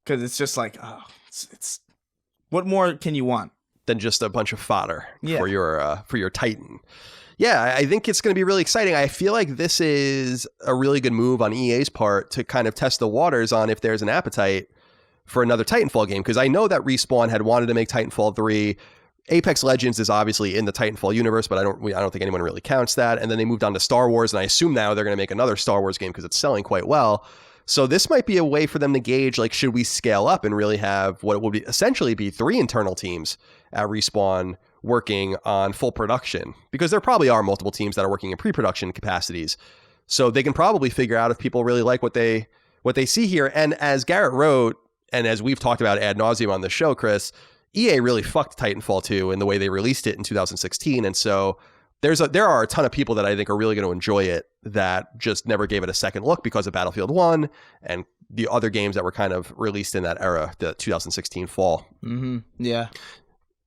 because it's just like, oh, it's what more can you want than just a bunch of fodder for your Titan? Yeah, I think it's going to be really exciting. I feel like this is a really good move on EA's part to kind of test the waters on if there's an appetite for another Titanfall game, because I know that Respawn had wanted to make Titanfall 3. Apex Legends is obviously in the Titanfall universe, but I don't think anyone really counts that. And then they moved on to Star Wars, and I assume now they're going to make another Star Wars game because it's selling quite well. So this might be a way for them to gauge, like, should we scale up and really have what will be essentially be 3 internal teams at Respawn working on full production? Because there probably are multiple teams that are working in pre-production capacities. So they can probably figure out if people really like what they see here. And as Garrett wrote, and as we've talked about ad nauseum on the show, Chris, EA really fucked Titanfall 2 in the way they released it in 2016. And so there are a ton of people that I think are really going to enjoy it that just never gave it a second look because of Battlefield 1 and the other games that were kind of released in that era, the 2016 fall. Mm-hmm. Yeah.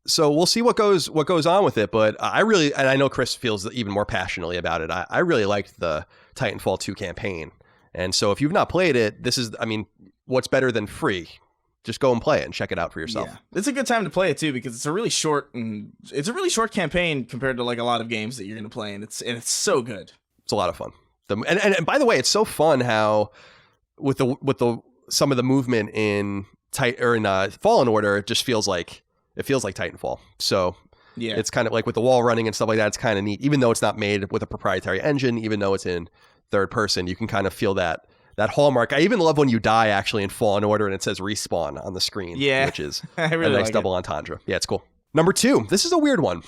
So we'll see what goes on with it. But and I know Chris feels even more passionately about it. I really liked the Titanfall 2 campaign. And so if you've not played it, what's better than free? Just go and play it and check it out for yourself. Yeah. It's a good time to play it too, because it's a really short campaign compared to like a lot of games that you're going to play, and it's so good. It's a lot of fun. And by the way, it's so fun how with some of the movement in Fallen Order, it just feels like Titanfall. So Yeah. It's kind of like with the wall running and stuff like that. It's kind of neat, even though it's not made with a proprietary engine, even though it's in third person, you can kind of feel that hallmark. I even love when you die actually in Fallen Order and it says respawn on the screen, which is really a nice double entendre. Yeah, it's cool. Number 2, this is a weird one.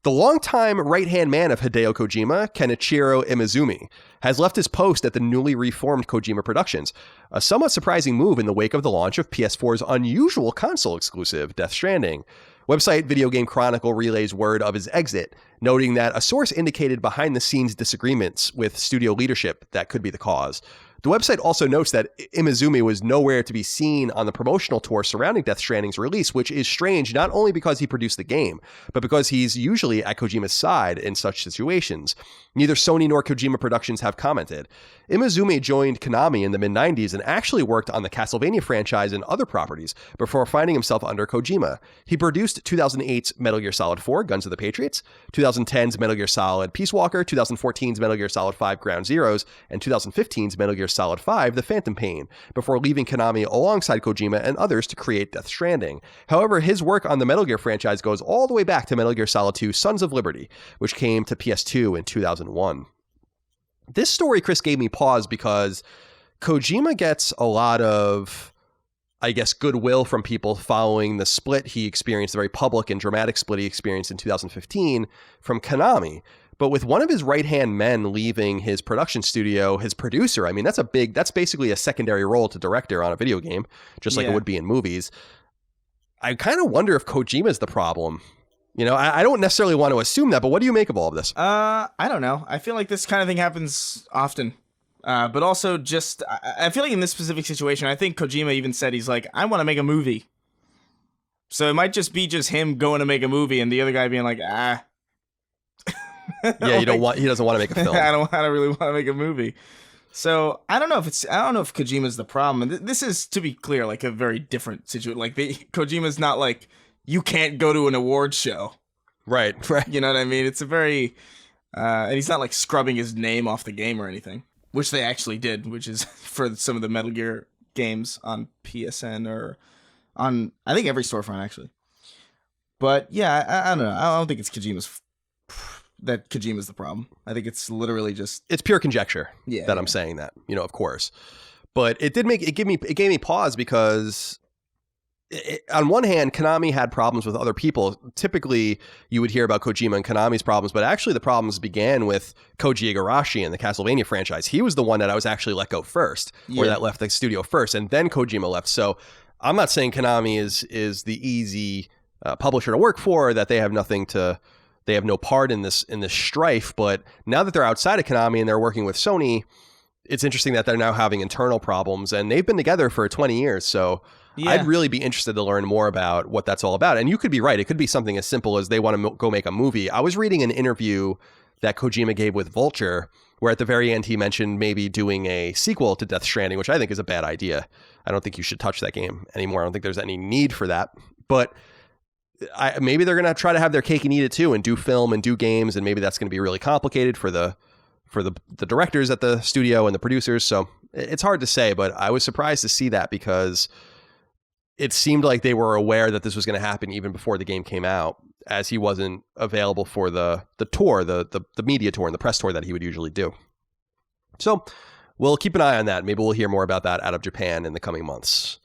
The longtime right-hand man of Hideo Kojima, Kenichiro Imizumi, has left his post at the newly reformed Kojima Productions, a somewhat surprising move in the wake of the launch of PS4's unusual console exclusive, Death Stranding. Website Video Game Chronicle relays word of his exit, noting that a source indicated behind-the-scenes disagreements with studio leadership that could be the cause. The website also notes that Imizumi was nowhere to be seen on the promotional tour surrounding Death Stranding's release, which is strange not only because he produced the game, but because he's usually at Kojima's side in such situations. Neither Sony nor Kojima Productions have commented. Imizumi joined Konami in the mid-90s and actually worked on the Castlevania franchise and other properties before finding himself under Kojima. He produced 2008's Metal Gear Solid 4, Guns of the Patriots, 2010's Metal Gear Solid Peace Walker, 2014's Metal Gear Solid 5, Ground Zeroes, and 2015's Metal Gear Solid 5, The Phantom Pain, before leaving Konami alongside Kojima and others to create Death Stranding. However, his work on the Metal Gear franchise goes all the way back to Metal Gear Solid 2, Sons of Liberty, which came to PS2 in 2001. This story, Chris, gave me pause because Kojima gets a lot of, I guess, goodwill from people following the split he experienced, the very public and dramatic split he experienced in 2015 from Konami. But with one of his right-hand men leaving his production studio, his producer, I mean, that's basically a secondary role to director on a video game, just like it would be in movies. I kind of wonder if Kojima's the problem. You know, I don't necessarily want to assume that, but what do you make of all of this? I don't know. I feel like this kind of thing happens often. But also just, I feel like in this specific situation, I think Kojima even said he's like, I want to make a movie. So it might just be him going to make a movie and the other guy being like, Yeah, he doesn't want to make a film. I don't really want to make a movie. So I don't know if Kojima's the problem. And this is, to be clear, like a very different situation. Like Kojima's not like, you can't go to an award show. Right. You know what I mean? It's a very, and he's not like scrubbing his name off the game or anything, which they actually did, which is for some of the Metal Gear games on PSN or on, I think, every storefront actually. But yeah, I don't know. I don't think it's Kojima's the problem. I think it's literally just, it's pure conjecture that I'm saying that, of course. But it gave me pause because on one hand, Konami had problems with other people. Typically, you would hear about Kojima and Konami's problems, but actually the problems began with Koji Igarashi and the Castlevania franchise. He was the one that I was actually let go first, or that left the studio first, and then Kojima left. So I'm not saying Konami is the easy publisher to work for, that they have no part in this strife. But now that they're outside of Konami and they're working with Sony, it's interesting that they're now having internal problems, and they've been together for 20 years. So I'd really be interested to learn more about what that's all about. And you could be right. It could be something as simple as they want to go make a movie. I was reading an interview that Kojima gave with Vulture, where at the very end he mentioned maybe doing a sequel to Death Stranding, which I think is a bad idea. I don't think you should touch that game anymore. I don't think there's any need for that. But maybe they're going to try to have their cake and eat it too, and do film and do games, and maybe that's going to be really complicated for the directors at the studio and the producers. So it's hard to say, but I was surprised to see that because it seemed like they were aware that this was going to happen even before the game came out, as he wasn't available for the tour, the media tour and the press tour that he would usually do. So we'll keep an eye on that. Maybe we'll hear more about that out of Japan in the coming months.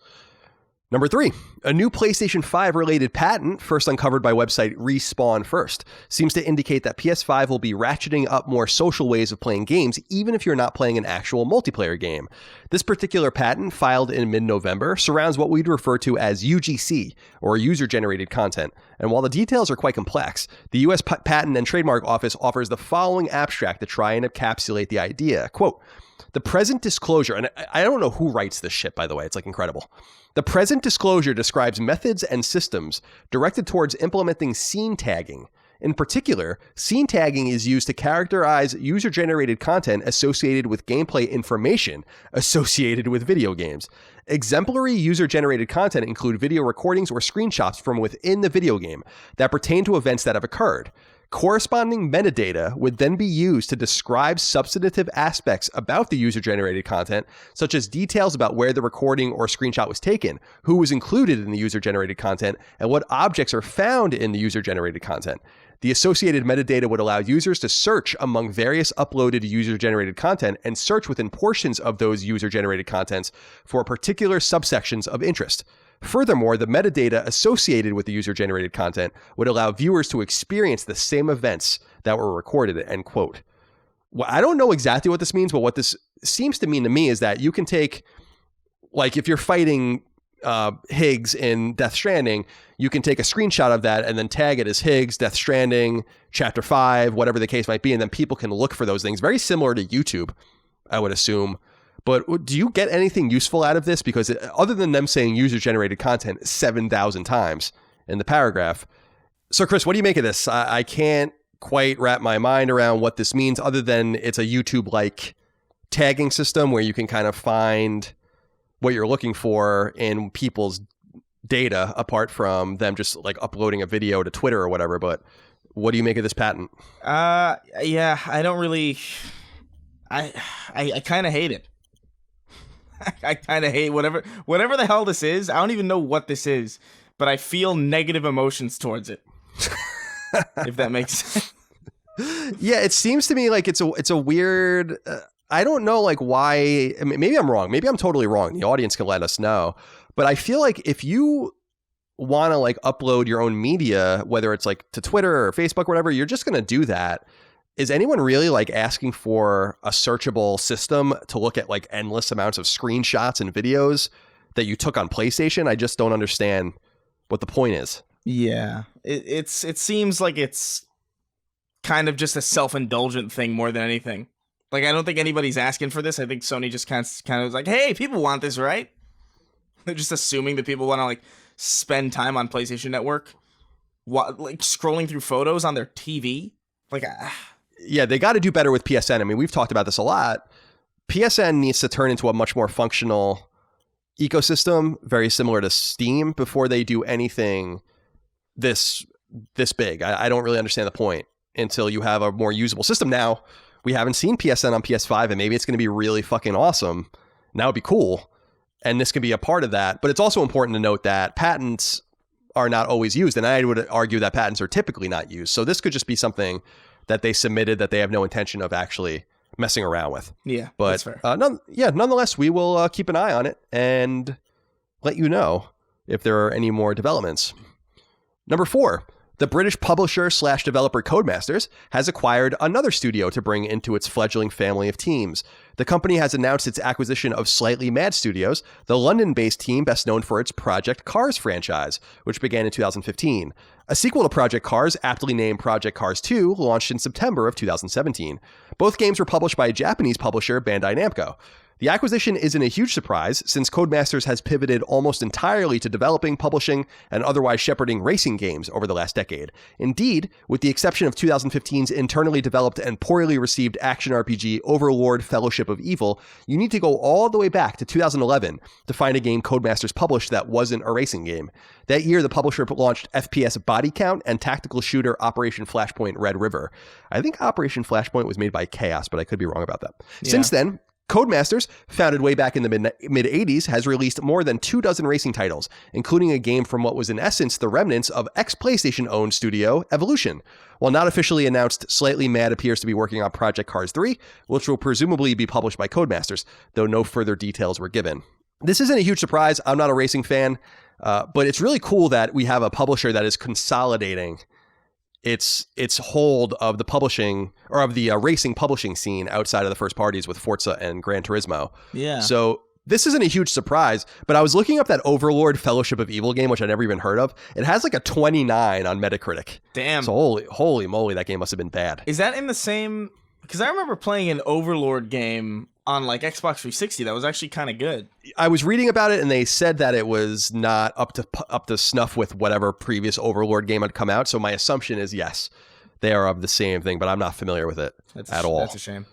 Number 3, a new PlayStation 5 related patent, first uncovered by website Respawn First, seems to indicate that PS5 will be ratcheting up more social ways of playing games, even if you're not playing an actual multiplayer game. This particular patent, filed in mid-November, surrounds what we'd refer to as UGC, or user-generated content. And while the details are quite complex, the U.S. Patent and Trademark Office offers the following abstract to try and encapsulate the idea. Quote, the present disclosure, and I don't know who writes this shit, by the way, it's like incredible. The present disclosure describes methods and systems directed towards implementing scene tagging. In particular, scene tagging is used to characterize user-generated content associated with gameplay information associated with video games. Exemplary user-generated content include video recordings or screenshots from within the video game that pertain to events that have occurred. Corresponding metadata would then be used to describe substantive aspects about the user-generated content, such as details about where the recording or screenshot was taken, who was included in the user-generated content, and what objects are found in the user-generated content. The associated metadata would allow users to search among various uploaded user-generated content and search within portions of those user-generated contents for particular subsections of interest. Furthermore, the metadata associated with the user-generated content would allow viewers to experience the same events that were recorded, end quote. Well, I don't know exactly what this means, but what this seems to mean to me is that you can take, like if you're fighting Higgs in Death Stranding, you can take a screenshot of that and then tag it as Higgs, Death Stranding, Chapter 5, whatever the case might be, and then people can look for those things. Very similar to YouTube, I would assume. But do you get anything useful out of this? Because other than them saying user-generated content 7,000 times in the paragraph. So, Chris, what do you make of this? I can't quite wrap my mind around what this means other than it's a YouTube-like tagging system where you can kind of find what you're looking for in people's data apart from them just like uploading a video to Twitter or whatever. But what do you make of this patent? Yeah, I don't really... I kind of hate it. I kind of hate whatever the hell this is. I don't even know what this is, but I feel negative emotions towards it. If that makes sense. Yeah, it seems to me like it's a weird. I don't know like why. I mean, maybe I'm wrong. Maybe I'm totally wrong. The audience can let us know. But I feel like if you want to like upload your own media, whether it's like to Twitter or Facebook or whatever, you're just going to do that. Is anyone really like asking for a searchable system to look at like endless amounts of screenshots and videos that you took on PlayStation? I just don't understand what the point is. Yeah, it seems like it's kind of just a self-indulgent thing more than anything. Like, I don't think anybody's asking for this. I think Sony just kind of was like, hey, people want this, right? They're just assuming that people want to like spend time on PlayStation Network, like scrolling through photos on their TV. Like, yeah, they got to do better with PSN. I mean, we've talked about this a lot. PSN needs to turn into a much more functional ecosystem, very similar to Steam, before they do anything this big. I don't really understand the point until you have a more usable system. Now, we haven't seen PSN on PS5, and maybe it's going to be really fucking awesome. That would be cool. And this can be a part of that. But it's also important to note that patents are not always used. And I would argue that patents are typically not used. So this could just be something that they submitted that they have no intention of actually messing around with. Yeah, but that's fair. Nonetheless, we will keep an eye on it and let you know if there are any more developments. Number 4, the British publisher / developer Codemasters has acquired another studio to bring into its fledgling family of teams. The company has announced its acquisition of Slightly Mad Studios, the London-based team best known for its Project Cars franchise, which began in 2015. A sequel to Project Cars, aptly named Project Cars 2, launched in September of 2017. Both games were published by Japanese publisher Bandai Namco. The acquisition isn't a huge surprise, since Codemasters has pivoted almost entirely to developing, publishing, and otherwise shepherding racing games over the last decade. Indeed, with the exception of 2015's internally developed and poorly received action RPG Overlord Fellowship of Evil, you need to go all the way back to 2011 to find a game Codemasters published that wasn't a racing game. That year, the publisher launched FPS Body Count and tactical shooter Operation Flashpoint Red River. I think Operation Flashpoint was made by Chaos, but I could be wrong about that. Yeah. Since then, Codemasters, founded way back in the mid-80s, has released more than 24 racing titles, including a game from what was in essence the remnants of ex-PlayStation-owned studio Evolution. While not officially announced, Slightly Mad appears to be working on Project Cars 3, which will presumably be published by Codemasters, though no further details were given. This isn't a huge surprise. I'm not a racing fan, but it's really cool that we have a publisher that is consolidating its hold of the publishing or of the racing publishing scene outside of the first parties with Forza and Gran Turismo. Yeah. So this isn't a huge surprise, but I was looking up that Overlord Fellowship of Evil game, which I never even heard of. It has like a 29 on Metacritic. Damn. So holy moly, that game must have been bad. Is that in the same? Because I remember playing an Overlord game on like Xbox 360 that was actually kind of good. I was reading about it and they said that it was not up to snuff with whatever previous Overlord game had come out. So my assumption is yes, they are of the same thing, but I'm not familiar with it at all. That's a shame.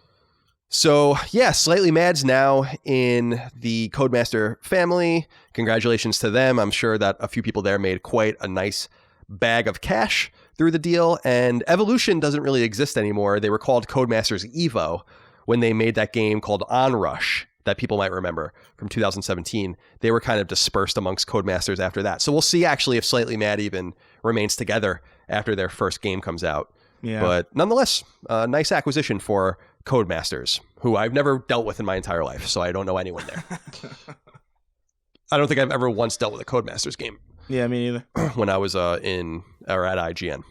So yeah, Slightly Mad's now in the Codemaster family. Congratulations to them. I'm sure that a few people there made quite a nice bag of cash through the deal, and Evolution doesn't really exist anymore. They were called Codemasters Evo when they made that game called Onrush that people might remember from 2017. They were kind of dispersed amongst Codemasters after that. So we'll see actually if Slightly Mad even remains together after their first game comes out. Yeah. But nonetheless, a nice acquisition for Codemasters, who I've never dealt with in my entire life, so I don't know anyone there. I don't think I've ever once dealt with a Codemasters game. Yeah, me neither. When I was at IGN.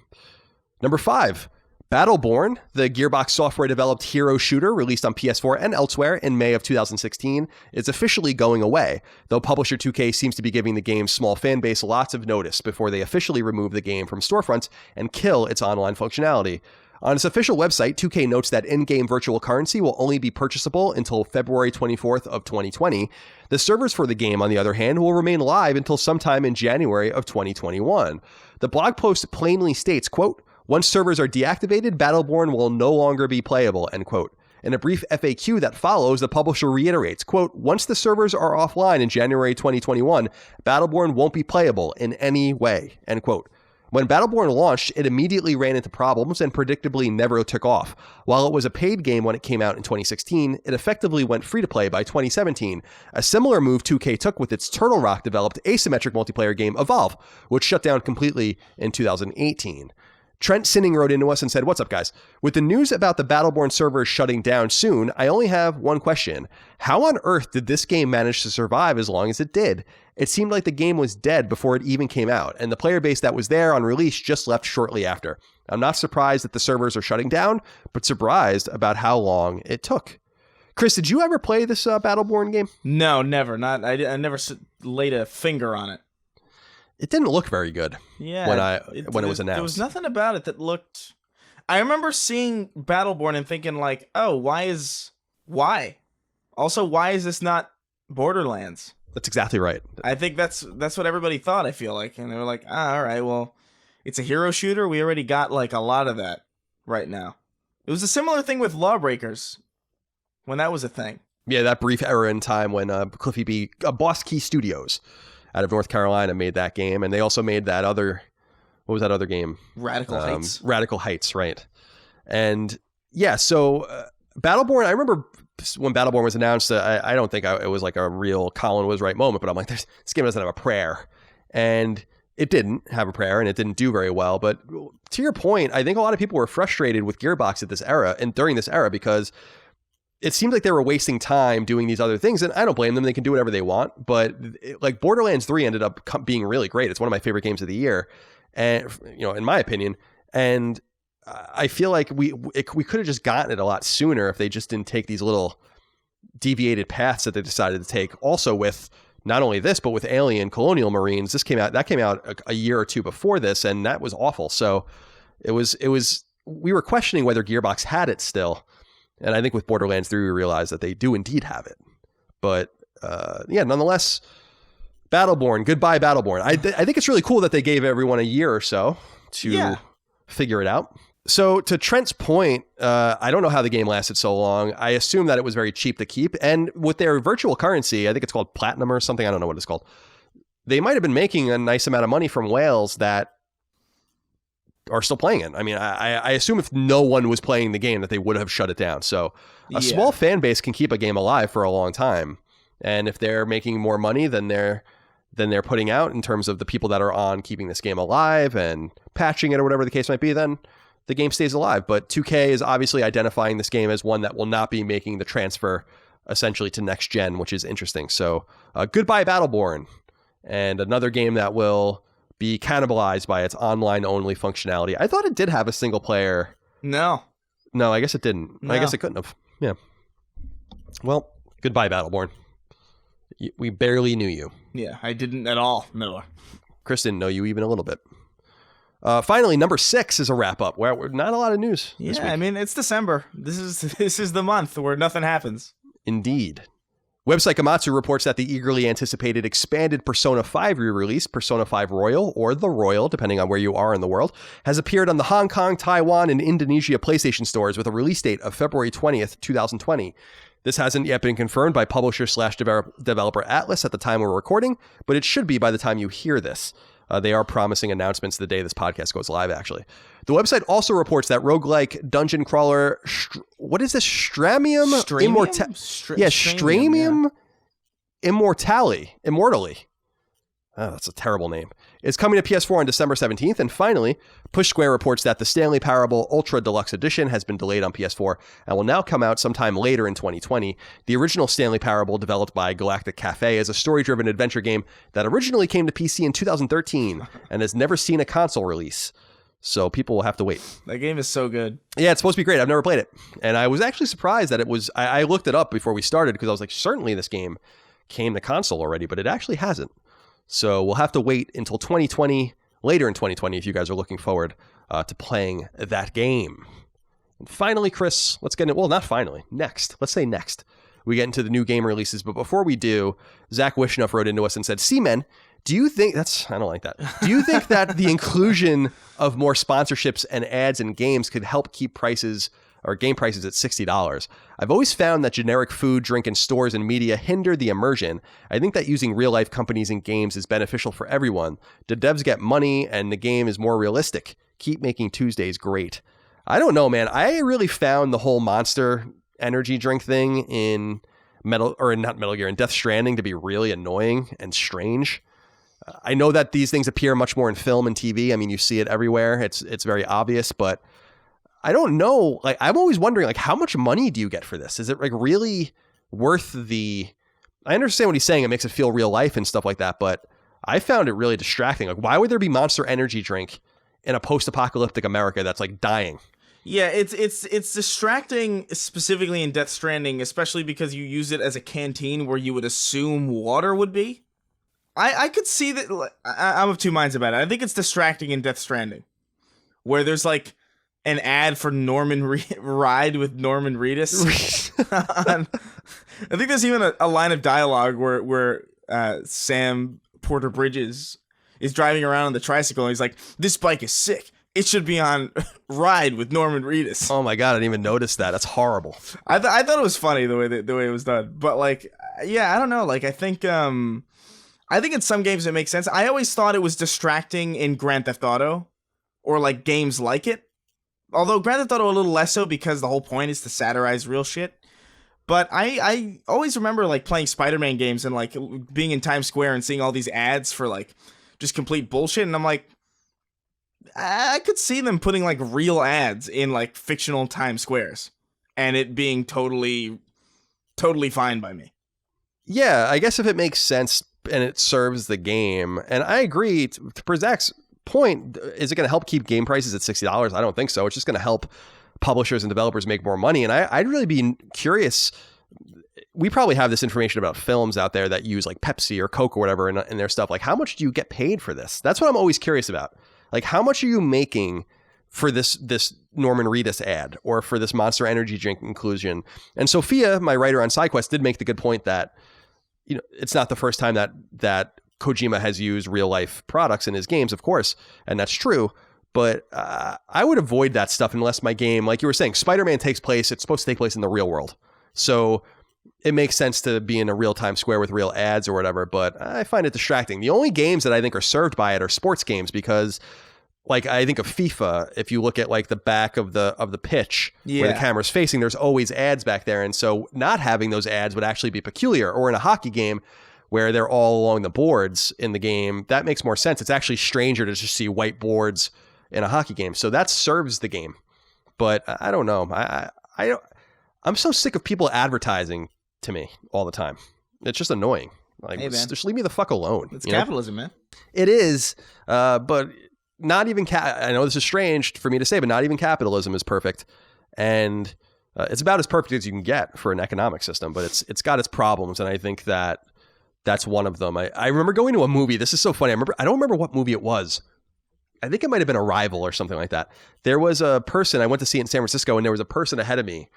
Number 5, Battleborn, the Gearbox software developed hero shooter released on PS4 and elsewhere in May of 2016, is officially going away, though publisher 2K seems to be giving the game's small fan base lots of notice before they officially remove the game from storefronts and kill its online functionality. On its official website, 2K notes that in-game virtual currency will only be purchasable until February 24th of 2020. The servers for the game, on the other hand, will remain live until sometime in January of 2021. The blog post plainly states, quote, "Once servers are deactivated, Battleborn will no longer be playable," end quote. In a brief FAQ that follows, the publisher reiterates, quote, "Once the servers are offline in January 2021, Battleborn won't be playable in any way," end quote. When Battleborn launched, it immediately ran into problems and predictably never took off. While it was a paid game when it came out in 2016, it effectively went free-to-play by 2017. A similar move 2K took with its Turtle Rock-developed asymmetric multiplayer game Evolve, which shut down completely in 2018. Trent Sinning wrote into us and said, "What's up, guys? With the news about the Battleborn servers shutting down soon, I only have one question. How on earth did this game manage to survive as long as it did? It seemed like the game was dead before it even came out, and the player base that was there on release just left shortly after. I'm not surprised that the servers are shutting down, but surprised about how long it took." Chris, did you ever play this Battleborn game? No, never. Not. I never laid a finger on it. It didn't look very good. Yeah, when it was announced. There was nothing about it that looked. I remember seeing Battleborn and thinking like, "Oh, why? Also, why is this not Borderlands?" That's exactly right. I think that's what everybody thought. I feel like, and they were like, all right, well, it's a hero shooter. We already got like a lot of that right now. It was a similar thing with Lawbreakers when that was a thing. Yeah, that brief era in time when Cliffy B, Boss Key Studios out of North Carolina made that game, and they also made that other, what was that other game? Radical Heights. Radical Heights, right. And yeah, so Battleborn, I remember when Battleborn was announced, I don't think it was like a real Colin was right moment, but I'm like, this game doesn't have a prayer. And it didn't have a prayer, and it didn't do very well. But to your point, I think a lot of people were frustrated with Gearbox at this era and during this era because it seemed like they were wasting time doing these other things, and I don't blame them. They can do whatever they want, but like Borderlands 3 ended up being really great. It's one of my favorite games of the year, and in my opinion. And I feel like we could have just gotten it a lot sooner if they just didn't take these little deviated paths that they decided to take. Also, with not only this, but with Alien Colonial Marines, that came out a year or two before this, and that was awful. So it was we were questioning whether Gearbox had it still. And I think with Borderlands 3, we realized that they do indeed have it. But nonetheless, Battleborn, goodbye Battleborn. I think it's really cool that they gave everyone a year or so to figure it out. So to Trent's point, I don't know how the game lasted so long. I assume that it was very cheap to keep. And with their virtual currency, I think it's called Platinum or something. I don't know what it's called. They might have been making a nice amount of money from whales that are still playing it. I mean, I assume if no one was playing the game that they would have shut it down. So a small fan base can keep a game alive for a long time. And if they're making more money than they're putting out in terms of the people that are on keeping this game alive and patching it or whatever the case might be, then the game stays alive. But 2K is obviously identifying this game as one that will not be making the transfer essentially to next gen, which is interesting. So goodbye Battleborn, and another game that will be cannibalized by its online-only functionality. I thought it did have a single-player. No, I guess it didn't. No. I guess it couldn't have. Yeah. Well, goodbye, Battleborn. We barely knew you. Yeah, I didn't at all, Miller. Chris didn't know you even a little bit. Finally, number 6 is a wrap-up. Where not a lot of news this week. I mean, it's December. This is the month where nothing happens. Indeed. Website Gamatsu reports that the eagerly anticipated expanded Persona 5 re-release, Persona 5 Royal, or The Royal, depending on where you are in the world, has appeared on the Hong Kong, Taiwan, and Indonesia PlayStation stores with a release date of February 20th, 2020. This hasn't yet been confirmed by publisher/developer Atlas at the time we're recording, but it should be by the time you hear this. They are promising announcements the day this podcast goes live, actually. The website also reports that roguelike dungeon crawler, what is this? Stramium? Stramium Immortally. Oh, that's a terrible name. It's coming to PS4 on December 17th. And finally, Push Square reports that the Stanley Parable Ultra Deluxe Edition has been delayed on PS4 and will now come out sometime later in 2020. The original Stanley Parable, developed by Galactic Cafe, is a story-driven adventure game that originally came to PC in 2013 and has never seen a console release. So people will have to wait. That game is so good. Yeah, it's supposed to be great. I've never played it. And I was actually surprised that it was... I looked it up before we started because I was like, certainly this game came to console already, but it actually hasn't. So we'll have to wait until 2020, later in 2020, if you guys are looking forward to playing that game. And finally, Chris, let's get into... Well, not finally. Next. Let's say next. We get into the new game releases. But before we do, Zach Wishnuff wrote into us and said, Seamen, do you think... I don't like that. Do you think that the inclusion of more sponsorships and ads in games could help keep prices... or game prices at $60. I've always found that generic food, drink, and stores and media hinder the immersion. I think that using real-life companies in games is beneficial for everyone. The devs get money, and the game is more realistic. Keep making Tuesdays great. I don't know, man. I really found the whole Monster energy drink thing in in Death Stranding to be really annoying and strange. I know that these things appear much more in film and TV. I mean, you see it everywhere. It's very obvious, but I don't know. Like, I'm always wondering, like, how much money do you get for this? Is it like really worth the... I understand what he's saying. It makes it feel real life and stuff like that, but I found it really distracting. Like, why would there be Monster energy drink in a post-apocalyptic America that's like dying? Yeah, it's distracting, specifically in Death Stranding, especially because you use it as a canteen where you would assume water would be. I could see that. I'm of two minds about it. I think it's distracting in Death Stranding, where there's like an ad for Ride with Norman Reedus. I think there's even a line of dialogue where Sam Porter Bridges is driving around on the tricycle and he's like, "This bike is sick. It should be on Ride with Norman Reedus." Oh my god, I didn't even notice that. That's horrible. I thought it was funny the way it was done, but like, yeah, I don't know. Like, I think in some games it makes sense. I always thought it was distracting in Grand Theft Auto or like games like it. Although Grand Theft Auto a little less so because the whole point is to satirize real shit. But I always remember like playing Spider-Man games and like being in Times Square and seeing all these ads for like just complete bullshit. And I'm like, I could see them putting like real ads in like fictional Times Squares and it being totally fine by me. Yeah, I guess if it makes sense and it serves the game. And I agree, to Zach's point, is it going to help keep game prices at $60? I don't think so. It's just going to help publishers and developers make more money. And I'd really be curious. We probably have this information about films out there that use like Pepsi or Coke or whatever in their stuff. Like, how much do you get paid for this? That's what I'm always curious about. Like, how much are you making for this Norman Reedus ad or for this Monster energy drink inclusion? And Sophia, my writer on SideQuest, did make the good point that, you know, it's not the first time that Kojima has used real life products in his games, of course, and that's true. But I would avoid that stuff unless my game, like you were saying, Spider-Man it's supposed to take place in the real world. So it makes sense to be in a real-time square with real ads or whatever, but I find it distracting. The only games that I think are served by it are sports games because, like, I think of FIFA, if you look at like the back of the pitch where the camera's facing, there's always ads back there. And so not having those ads would actually be peculiar. Or in a hockey game where they're all along the boards in the game, that makes more sense. It's actually stranger to just see white boards in a hockey game. So that serves the game. But I don't know. I'm so sick of people advertising to me all the time. It's just annoying. Like, hey, just leave me the fuck alone. It's capitalism, man. It is. But not even I know this is strange for me to say, but not even capitalism is perfect. And it's about as perfect as you can get for an economic system, but it's got its problems. And I think that's one of them. I remember going to a movie. This is so funny. I don't remember what movie it was. I think it might have been Arrival or something like that. There was a person, I went to see it in San Francisco, and there was a person ahead of me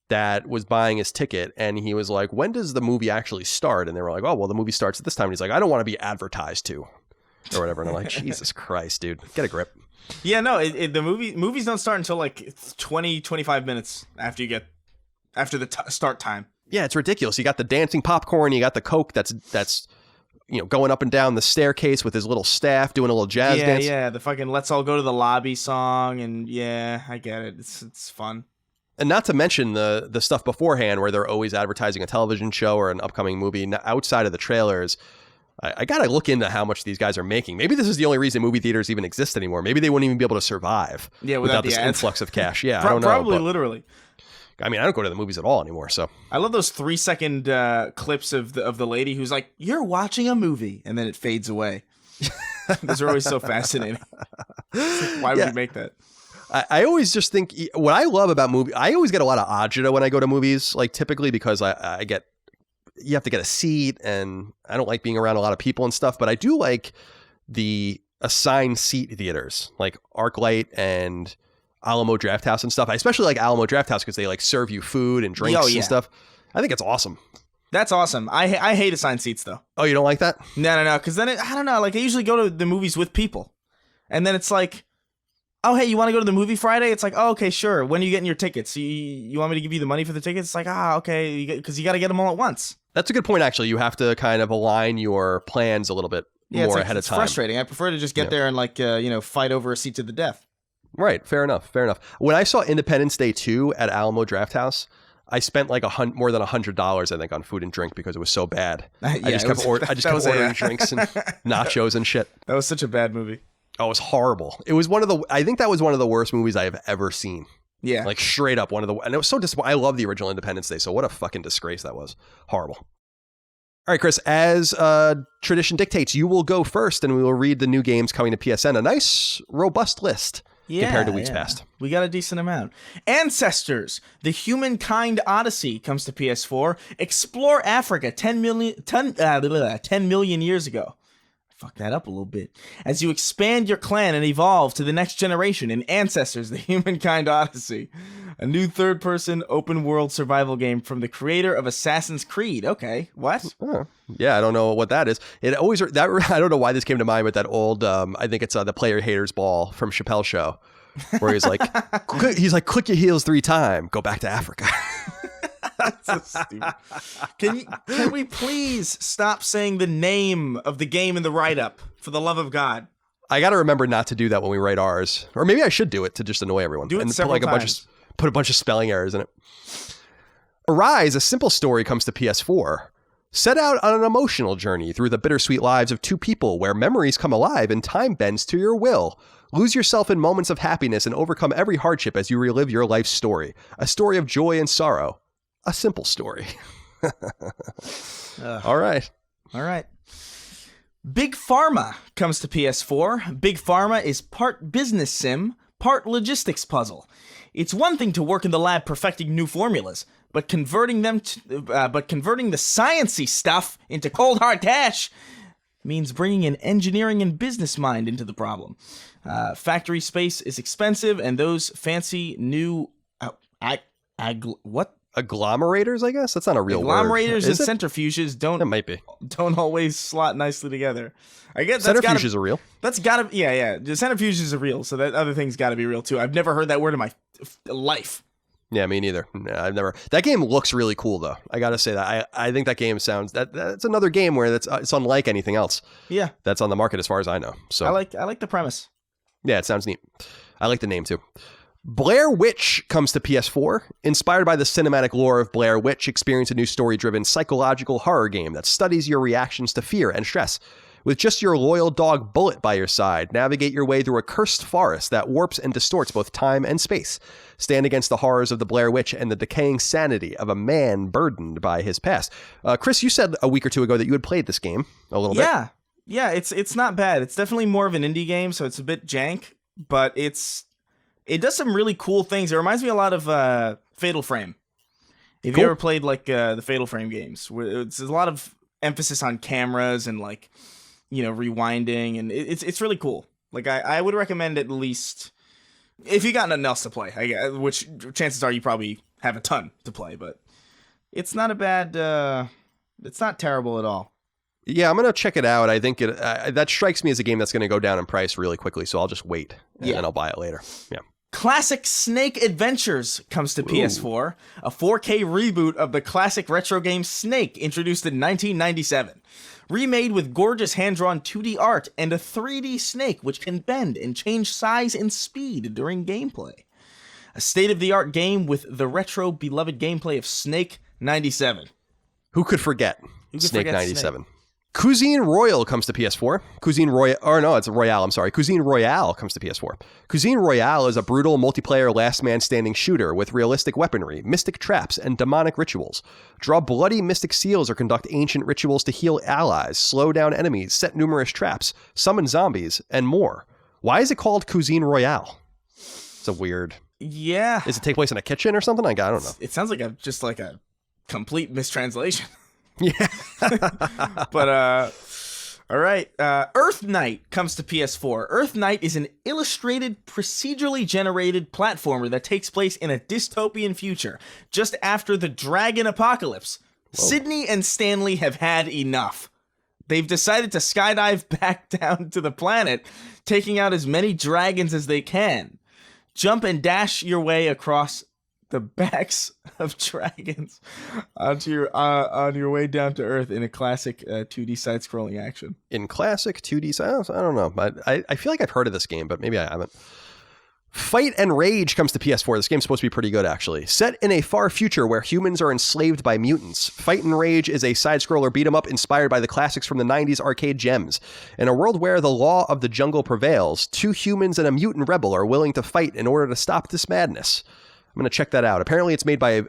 that was buying his ticket, and he was like, "When does the movie actually start?" And they were like, "Oh, well, the movie starts at this time." And he's like, "I don't want to be advertised to," or whatever. And I'm like, Jesus Christ, dude, get a grip. Yeah, no, the movies don't start until like 20-25 minutes after the start time. Yeah, it's ridiculous. You got the dancing popcorn, you got the Coke that's going up and down the staircase with his little staff, doing a little jazz dance. Yeah, the fucking "Let's All Go to the Lobby" song, and yeah, I get it. It's fun. And not to mention the stuff beforehand where they're always advertising a television show or an upcoming movie outside of the trailers. I got to look into how much these guys are making. Maybe this is the only reason movie theaters even exist anymore. Maybe they wouldn't even be able to survive without this ads. Influx of cash. Yeah, I don't know. Probably literally. I mean, I don't go to the movies at all anymore. So I love those 3-second clips of the lady who's like, "You're watching a movie," and then it fades away. Those are always so fascinating. Like, why would you make that? I always just think what I love about movies, I always get a lot of agita when I go to movies, like typically because you have to get a seat and I don't like being around a lot of people and stuff, but I do like the assigned seat theaters like ArcLight and Alamo Drafthouse and stuff. I especially like Alamo Drafthouse because they like serve you food and drinks and stuff. I think it's awesome. That's awesome. I hate assigned seats though. Oh, you don't like that? No. Because then I don't know. Like I usually go to the movies with people, and then it's like, oh, hey, you want to go to the movie Friday? It's like, oh, okay, sure. When are you getting your tickets? You want me to give you the money for the tickets? It's like, okay, because you got to get them all at once. That's a good point, actually. You have to kind of align your plans a little bit more ahead of time. It's frustrating. I prefer to just get there and fight over a seat to the death. Right. Fair enough. When I saw Independence Day 2 at Alamo Drafthouse, I spent like more than $100, I think, on food and drink because it was so bad. I just kept ordering drinks and nachos and shit. That was such a bad movie. Oh, it was horrible. It was I think that was one of the worst movies I have ever seen. Yeah. Like straight up and it was so disappointing. I love the original Independence Day, so what a fucking disgrace that was. Horrible. All right, Chris, as tradition dictates, you will go first and we will read the new games coming to PSN. A nice, robust list compared to weeks past. We got a decent amount. Ancestors, the Humankind Odyssey comes to PS4. Explore Africa 10 million years ago. Fuck that up a little bit. As you expand your clan and evolve to the next generation in Ancestors, the Humankind Odyssey, a new third-person open-world survival game from the creator of Assassin's Creed. Okay, what? Yeah, I don't know what that is. I don't know why this came to mind with that old, I think it's the Player Haters Ball from Chappelle's Show, where he's like, click your heels 3 times, go back to Africa. That's so stupid. Can we please stop saying the name of the game in the write-up, for the love of God? I got to remember not to do that when we write ours. Or maybe I should do it to just annoy everyone. Do it several times. Put a bunch of spelling errors in it. Arise, a simple story, comes to PS4. Set out on an emotional journey through the bittersweet lives of 2 people where memories come alive and time bends to your will. Lose yourself in moments of happiness and overcome every hardship as you relive your life's story. A story of joy and sorrow. A simple story. All right. Big Pharma comes to PS4. Big Pharma is part business sim, part logistics puzzle. It's one thing to work in the lab perfecting new formulas, but converting the sciencey stuff into cold hard cash means bringing an engineering and business mind into the problem. Factory space is expensive, and those fancy new agglomerators, I guess? That's not a real word. Agglomerators and centrifuges don't always slot nicely together. I guess centrifuges are real. That's gotta, yeah. The centrifuges are real, so that other thing's gotta be real too. I've never heard that word in my life. Yeah, me neither. No, I've never. That game looks really cool, though. I gotta say that. I think that game sounds that's another game where it's unlike anything else. Yeah, that's on the market as far as I know. So I like the premise. Yeah, it sounds neat. I like the name too. Blair Witch comes to PS4. Inspired by the cinematic lore of Blair Witch, experience a new story-driven psychological horror game that studies your reactions to fear and stress. With just your loyal dog Bullet by your side, navigate your way through a cursed forest that warps and distorts both time and space. Stand against the horrors of the Blair Witch and the decaying sanity of a man burdened by his past. Chris, you said a week or 2 ago that you had played this game a little bit. Yeah, it's not bad. It's definitely more of an indie game, so it's a bit jank, but it does some really cool things. It reminds me a lot of Fatal Frame. If you ever played the Fatal Frame games, where it's a lot of emphasis on cameras and rewinding, and it's really cool. I would recommend at least if you got nothing else to play, which chances are you probably have a ton to play, but it's not a bad, it's not terrible at all. Yeah, I'm going to check it out. I think that strikes me as a game that's going to go down in price really quickly, so I'll just wait and then I'll buy it later. Yeah. Classic Snake Adventures comes to PS4, a 4K reboot of the classic retro game Snake, introduced in 1997. Remade with gorgeous hand-drawn 2D art and a 3D Snake which can bend and change size and speed during gameplay. A state-of-the-art game with the retro beloved gameplay of Snake 97. Who could forget Snake 97? Snake. Cuisine Royale comes to PS4. Cuisine Royale comes to PS4. Cuisine Royale is a brutal multiplayer last man standing shooter with realistic weaponry, mystic traps, and demonic rituals. Draw bloody mystic seals or conduct ancient rituals to heal allies, slow down enemies, set numerous traps, summon zombies, and more. Why is it called Cuisine Royale? It's a weird... Yeah. Does it take place in a kitchen or something? I don't know. It sounds like just a complete mistranslation. Yeah. But, all right. Earth Knight comes to PS4. Earth Knight is an illustrated, procedurally generated platformer that takes place in a dystopian future, just after the dragon apocalypse. Whoa. Sydney and Stanley have had enough. They've decided to skydive back down to the planet, taking out as many dragons as they can. Jump and dash your way across the backs of dragons on your way down to Earth in a classic 2D side-scrolling action. In classic 2D side? I don't know. I feel like I've heard of this game, but maybe I haven't. Fight and Rage comes to PS4. This game's supposed to be pretty good, actually. Set in a far future where humans are enslaved by mutants, Fight and Rage is a side-scroller beat-em-up inspired by the classics from the 90s arcade gems. In a world where the law of the jungle prevails, 2 humans and a mutant rebel are willing to fight in order to stop this madness. I'm going to check that out. Apparently it's made by,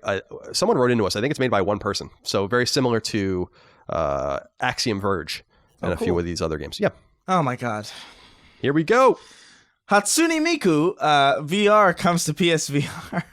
someone wrote into us. I think it's made by one person. So very similar to Axiom Verge and a few of these other games. Yeah. Oh my God. Here we go. Hatsune Miku VR comes to PSVR.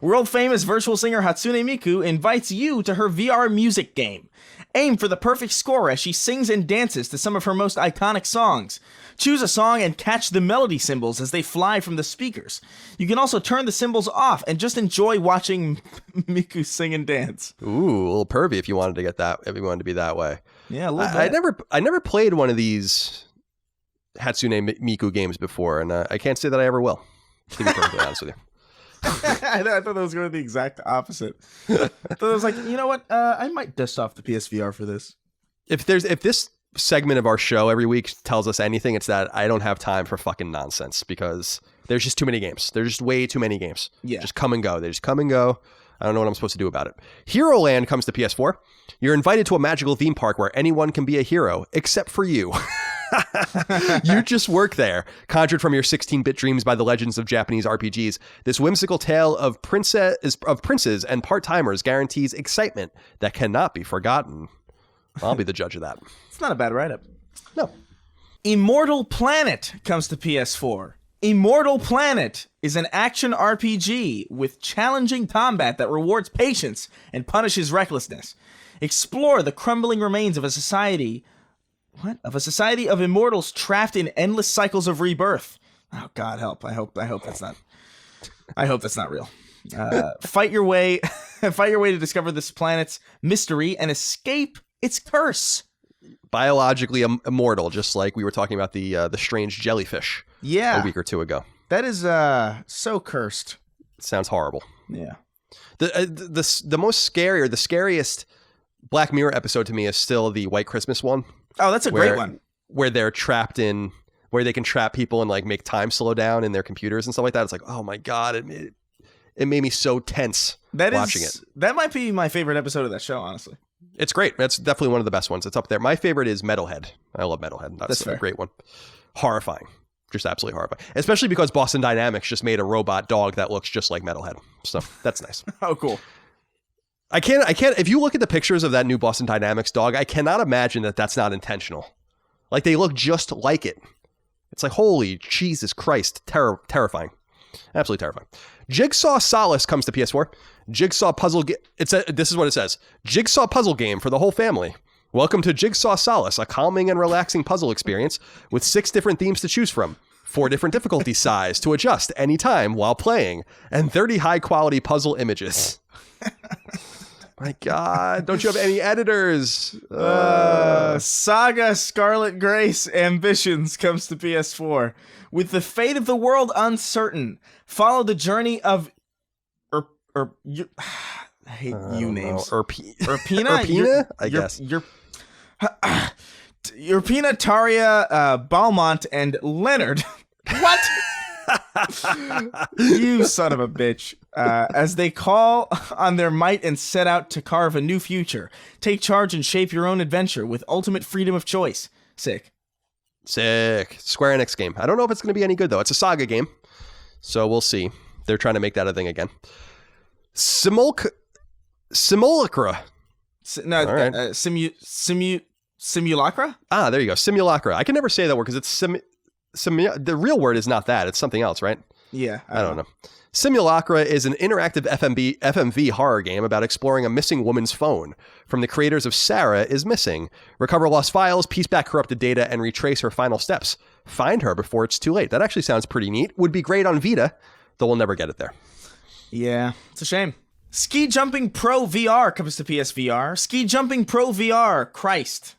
World famous virtual singer Hatsune Miku invites you to her VR music game. Aim for the perfect score as she sings and dances to some of her most iconic songs. Choose a song and catch the melody cymbals as they fly from the speakers. You can also turn the cymbals off and just enjoy watching Miku sing and dance. Ooh, a little pervy if you wanted to get that, if you wanted to be that way. Yeah, a little bit. I never played one of these Hatsune Miku games before, and I can't say that I ever will, to be perfectly honest with you. I thought that was going to be the exact opposite. I thought I was like, you know what? I might dust off the PSVR for this. If this segment of our show every week tells us anything, it's that I don't have time for fucking nonsense because there's just too many games. There's just way too many games. Yeah. Just come and go. They just come and go. I don't know what I'm supposed to do about it. Hero Land comes to PS4. You're invited to a magical theme park where anyone can be a hero except for you. You just work there. Conjured from your 16-bit dreams by the legends of Japanese RPGs, this whimsical tale of princes and part-timers guarantees excitement that cannot be forgotten. I'll be the judge of that. It's not a bad write-up. No. Immortal Planet comes to PS4. Immortal Planet is an action RPG with challenging combat that rewards patience and punishes recklessness. Explore the crumbling remains of a society... Of a society of immortals trapped in endless cycles of rebirth. Oh God, help! I hope that's not. I hope that's not real. Fight your way to discover this planet's mystery and escape its curse. Biologically immortal, just like we were talking about the strange jellyfish. Yeah, a week or two ago. That is so cursed. It sounds horrible. Yeah. The most scary or the scariest Black Mirror episode to me is still the White Christmas one. Oh, that's a great one. Where they're trapped in, where they can trap people and like make time slow down in their computers and stuff like that. It's like, oh my God, it made me so tense watching it. That might be my favorite episode of that show, honestly. It's great. That's definitely one of the best ones. It's up there. My favorite is Metalhead. I love Metalhead. That's a great one. Horrifying. Just absolutely horrifying. Especially because Boston Dynamics just made a robot dog that looks just like Metalhead. So that's nice. Oh, cool. I can't, if you look at the pictures of that new Boston Dynamics dog, I cannot imagine that that's not intentional. Like they look just like it. It's like, holy Jesus Christ. Terrifying. Absolutely terrifying. Jigsaw Solace comes to PS4. Jigsaw puzzle. This is what it says. Jigsaw puzzle game for the whole family. Welcome to Jigsaw Solace, a calming and relaxing puzzle experience with 6 different themes to choose from, 4 different difficulty size to adjust anytime while playing, and 30 high quality puzzle images. My God, don't you have any editors? Saga Scarlet Grace Ambitions comes to PS4. With the fate of the world uncertain, follow the journey of I hate you names. Urpina? Urpina? I guess. Urpina, Taria, Balmont, and Leonard. What? You son of a bitch. As they call on their might and set out to carve a new future. Take charge and shape your own adventure with ultimate freedom of choice. Sick. Square Enix game. I don't know if it's going to be any good, though. It's a Saga game, so we'll see. They're trying to make that a thing again. Simulacra. Simulacra? Ah, there you go. Simulacra. I can never say that word because it's the real word is not that. It's something else, right? Yeah. I don't know. Simulacra is an interactive FMV horror game about exploring a missing woman's phone. From the creators of Sarah is Missing. Recover lost files, piece back corrupted data, and retrace her final steps. Find her before it's too late. That actually sounds pretty neat. Would be great on Vita, though we'll never get it there. Yeah, it's a shame. Ski Jumping Pro VR comes to PSVR. Ski Jumping Pro VR, Christ.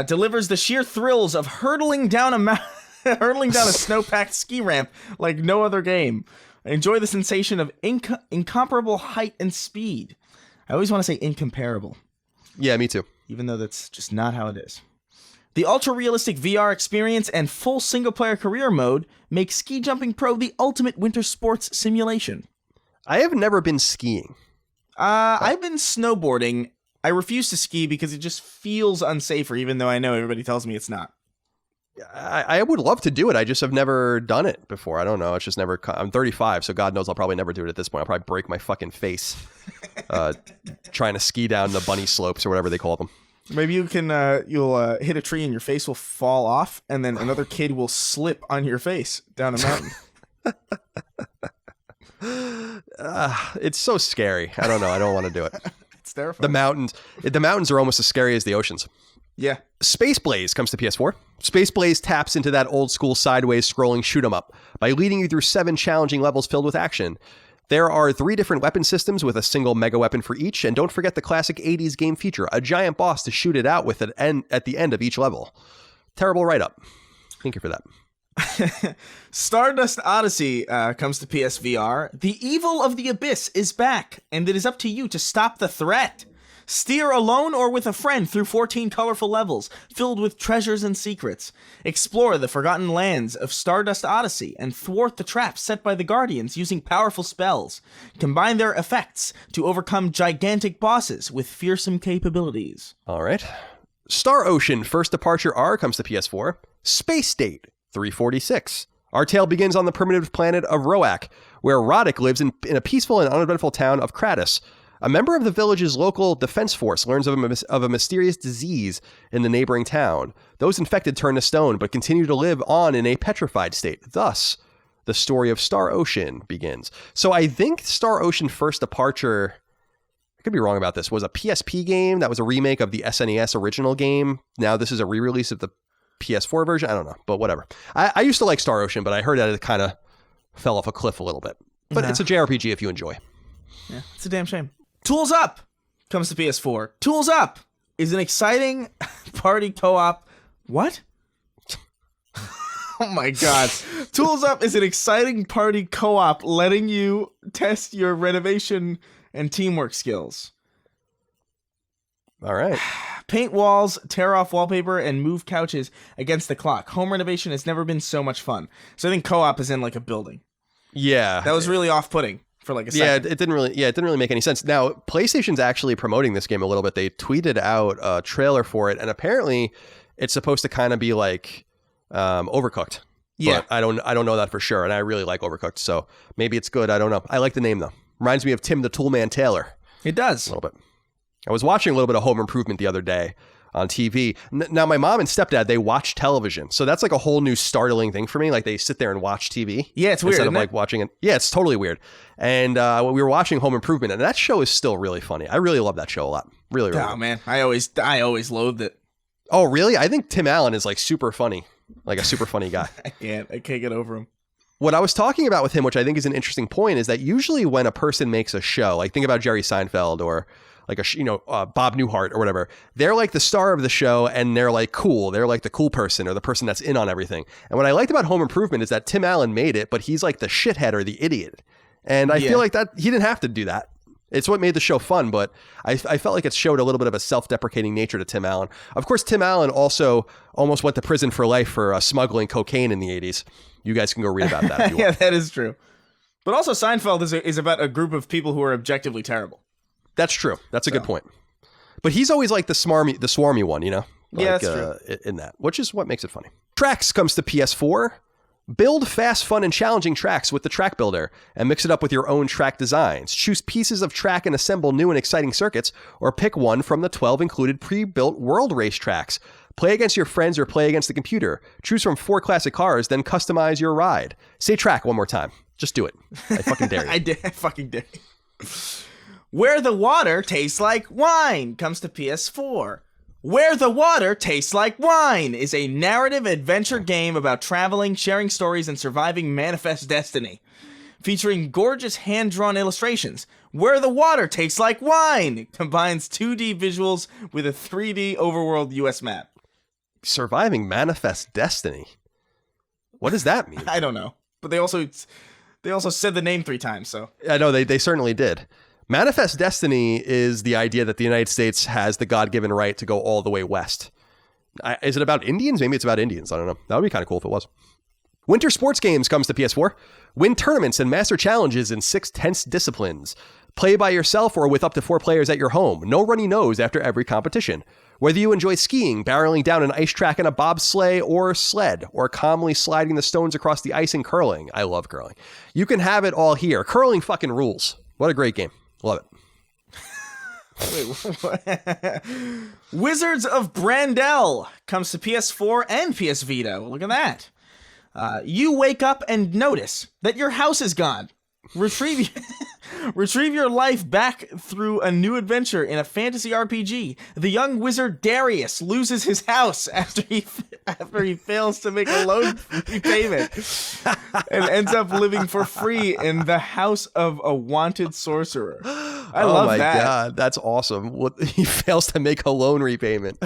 Delivers the sheer thrills of hurtling down a snow-packed ski ramp like no other game. Enjoy the sensation of incomparable height and speed. I always want to say incomparable. Yeah, me too. Even though that's just not how it is. The ultra-realistic VR experience and full single-player career mode make Ski Jumping Pro the ultimate winter sports simulation. I have never been skiing. I've been snowboarding. I refuse to ski because it just feels unsafer, even though I know everybody tells me it's not. I would love to do it. I just have never done it before. I don't know. It's just never. I'm 35, so God knows I'll probably never do it at this point. I'll probably break my fucking face trying to ski down the bunny slopes or whatever they call them. Maybe you can. You'll hit a tree and your face will fall off, and then another kid will slip on your face down a mountain. It's so scary. I don't know. I don't want to do it. It's terrifying. The mountains are almost as scary as the oceans. Yeah. Space Blaze comes to PS4. Space Blaze taps into that old school sideways scrolling shoot 'em up by leading you through 7 challenging levels filled with action. There are 3 different weapon systems with a single mega weapon for each, and don't forget the classic 80s game feature, a giant boss to shoot it out with at the end of each level. Terrible write-up. Thank you for that. Stardust Odyssey comes to PSVR. The evil of the abyss is back, and it is up to you to stop the threat. Steer alone or with a friend through 14 colorful levels, filled with treasures and secrets. Explore the forgotten lands of Stardust Odyssey and thwart the traps set by the Guardians using powerful spells. Combine their effects to overcome gigantic bosses with fearsome capabilities. All right. Star Ocean First Departure R comes to PS4. Space Date 346. Our tale begins on the primitive planet of Roak, where Roddick lives in a peaceful and uneventful town of Kratos. A member of the village's local defense force learns of a mysterious disease in the neighboring town. Those infected turn to stone, but continue to live on in a petrified state. Thus, the story of Star Ocean begins. So I think Star Ocean First Departure, I could be wrong about this, was a PSP game that was a remake of the SNES original game. Now this is a re-release of the PS4 version. I don't know, but whatever. I used to like Star Ocean, but I heard that it kind of fell off a cliff a little bit. But it's a JRPG if you enjoy. Yeah, it's a damn shame. Tools Up comes to PS4. Tools Up is an exciting party co-op. What? Oh my God. Tools Up is an exciting party co-op letting you test your renovation and teamwork skills. All right. Paint walls, tear off wallpaper, and move couches against the clock. Home renovation has never been so much fun. So I think co-op is in like a building. Yeah. That was really off-putting. For like a second. It didn't really make any sense. Now, PlayStation's actually promoting this game a little bit. They tweeted out a trailer for it, and apparently it's supposed to kind of be like Overcooked. Yeah. But I don't know that for sure, and I really like Overcooked, so maybe it's good. I don't know. I like the name though. Reminds me of Tim the Toolman Taylor. It does. A little bit. I was watching a little bit of Home Improvement the other day on TV. Now, my mom and stepdad, they watch television. So that's like a whole new startling thing for me. Like they sit there and watch TV. Yeah, it's weird. Instead of like watching it. Yeah, it's totally weird. And we were watching Home Improvement, and that show is still really funny. I really love that show a lot. Really, really. Oh, man. I always loathed it. Oh, really? I think Tim Allen is like super funny. Like a super funny guy. I can't get over him. What I was talking about with him, which I think is an interesting point, is that usually when a person makes a show, like think about Jerry Seinfeld or like Bob Newhart or whatever, they're like the star of the show and they're like cool. They're like the cool person or the person that's in on everything. And what I liked about Home Improvement is that Tim Allen made it, but he's like the shithead or the idiot. And I feel like that he didn't have to do that. It's what made the show fun, but I felt like it showed a little bit of a self-deprecating nature to Tim Allen. Of course, Tim Allen also almost went to prison for life for smuggling cocaine in the 80s. You guys can go read about that if you want. Yeah, that is true. But also Seinfeld is about a group of people who are objectively terrible. That's true. That's a good point. But he's always like the swarmy one, you know? Like, yeah, that's true. In that, which is what makes it funny. Tracks comes to PS4. Build fast, fun, and challenging tracks with the Track Builder and mix it up with your own track designs. Choose pieces of track and assemble new and exciting circuits, or pick one from the 12 included pre-built world race tracks. Play against your friends or play against the computer. Choose from 4 classic cars, then customize your ride. Say track one more time. Just do it. I fucking dare you. I fucking dare you. Where the Water Tastes Like Wine comes to PS4. Where the Water Tastes Like Wine is a narrative adventure game about traveling, sharing stories, and surviving manifest destiny. Featuring gorgeous hand-drawn illustrations, Where the Water Tastes Like Wine combines 2D visuals with a 3D overworld US map. Surviving manifest destiny? What does that mean? I don't know. But they also said the name 3 times, so. I know, they certainly did. Manifest destiny is the idea that the United States has the God-given right to go all the way west. Is it about Indians? Maybe it's about Indians. I don't know. That would be kind of cool if it was. Winter Sports Games comes to PS4. Win tournaments and master challenges in 6 tense disciplines. Play by yourself or with up to 4 players at your home. No runny nose after every competition. Whether you enjoy skiing, barreling down an ice track in a bobsleigh or sled, or calmly sliding the stones across the ice in curling. I love curling. You can have it all here. Curling fucking rules. What a great game. Love it. Wait, what? Wizards of Brandel comes to PS4 and PS Vita. Look at that. You wake up and notice that your house is gone. Retrieve your life back through a new adventure in a fantasy RPG. The young wizard Darius loses his house after he fails to make a loan repayment and ends up living for free in the house of a wanted sorcerer. I love that. Oh my god, that's awesome. He fails to make a loan repayment.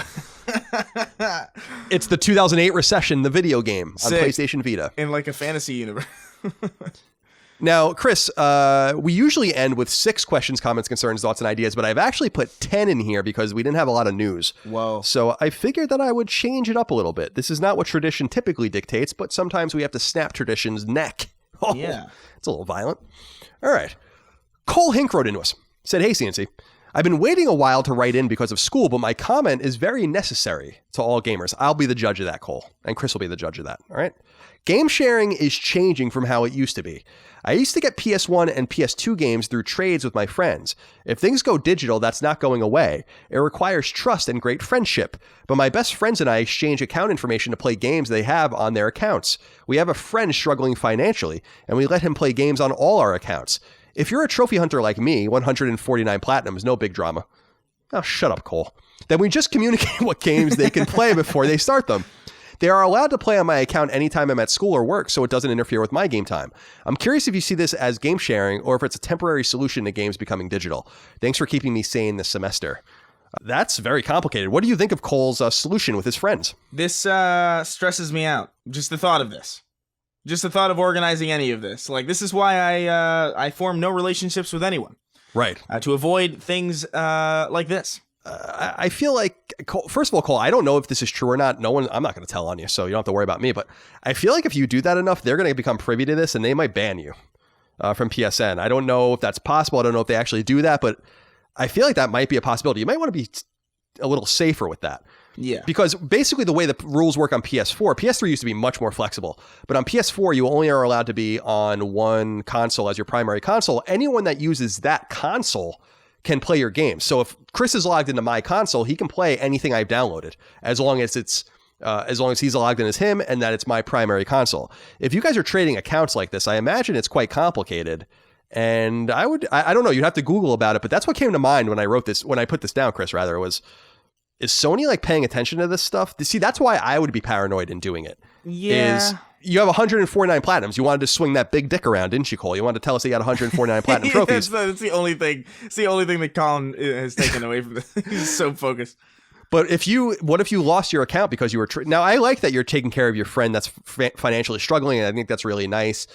It's the 2008 Recession, the video game on PlayStation Vita. In like a fantasy universe. Now, Chris, we usually end with 6 questions, comments, concerns, thoughts, and ideas, but I've actually put 10 in here because we didn't have a lot of news. Whoa. So I figured that I would change it up a little bit. This is not what tradition typically dictates, but sometimes we have to snap tradition's neck. Oh, yeah. It's a little violent. All right. Cole Hink wrote into us. Said, hey, CNC. I've been waiting a while to write in because of school, but my comment is very necessary to all gamers. I'll be the judge of that, Cole, and Chris will be the judge of that. All right. Game sharing is changing from how it used to be. I used to get PS1 and PS2 games through trades with my friends. If things go digital, that's not going away. It requires trust and great friendship. But my best friends and I exchange account information to play games they have on their accounts. We have a friend struggling financially, and we let him play games on all our accounts. If you're a trophy hunter like me, 149 platinums, no big drama. Oh, shut up, Cole. Then we just communicate what games they can play before they start them. They are allowed to play on my account anytime I'm at school or work, so it doesn't interfere with my game time. I'm curious if you see this as game sharing or if it's a temporary solution to games becoming digital. Thanks for keeping me sane this semester. That's very complicated. What do you think of Cole's solution with his friends? This stresses me out. Just the thought of this. Just the thought of organizing any of this. Like, this is why I form no relationships with anyone. Right. To avoid things like this. I feel like, first of all, Cole, I don't know if this is true or not. I'm not going to tell on you, so you don't have to worry about me. But I feel like if you do that enough, they're going to become privy to this and they might ban you from PSN. I don't know if that's possible. I don't know if they actually do that, but I feel like that might be a possibility. You might want to be a little safer with that. Yeah. Because basically the way the rules work on PS4, PS3 used to be much more flexible, but on PS4, you only are allowed to be on one console as your primary console. Anyone that uses that console can play your game. So if Chris is logged into my console, he can play anything I've downloaded as long as he's logged in as him and that it's my primary console. If you guys are trading accounts like this, I imagine it's quite complicated. And I don't know, you'd have to Google about it, but that's what came to mind when I put this down, Chris, rather, is Sony like paying attention to this stuff? See, that's why I would be paranoid in doing it. Yeah. you have 149 platinums. You wanted to swing that big dick around, didn't you, Cole? You wanted to tell us that you had 149 platinum trophies. That's the only thing. It's the only thing that Colin has taken away from this. He's so focused. But what if you lost your account because you were now? I like that you're taking care of your friend that's financially struggling, and I think that's really nice.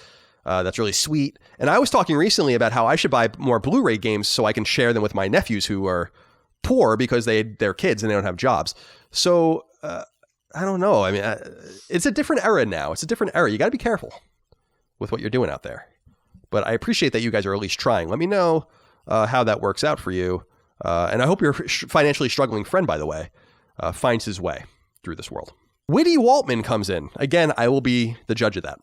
That's really sweet. And I was talking recently about how I should buy more Blu-ray games so I can share them with my nephews who are poor because they're kids and they don't have jobs. So I don't know. I mean, it's a different era now. It's a different era. You got to be careful with what you're doing out there. But I appreciate that you guys are at least trying. Let me know how that works out for you. And I hope your financially struggling friend, by the way, finds his way through this world. Witty Waltman comes in. Again, I will be the judge of that.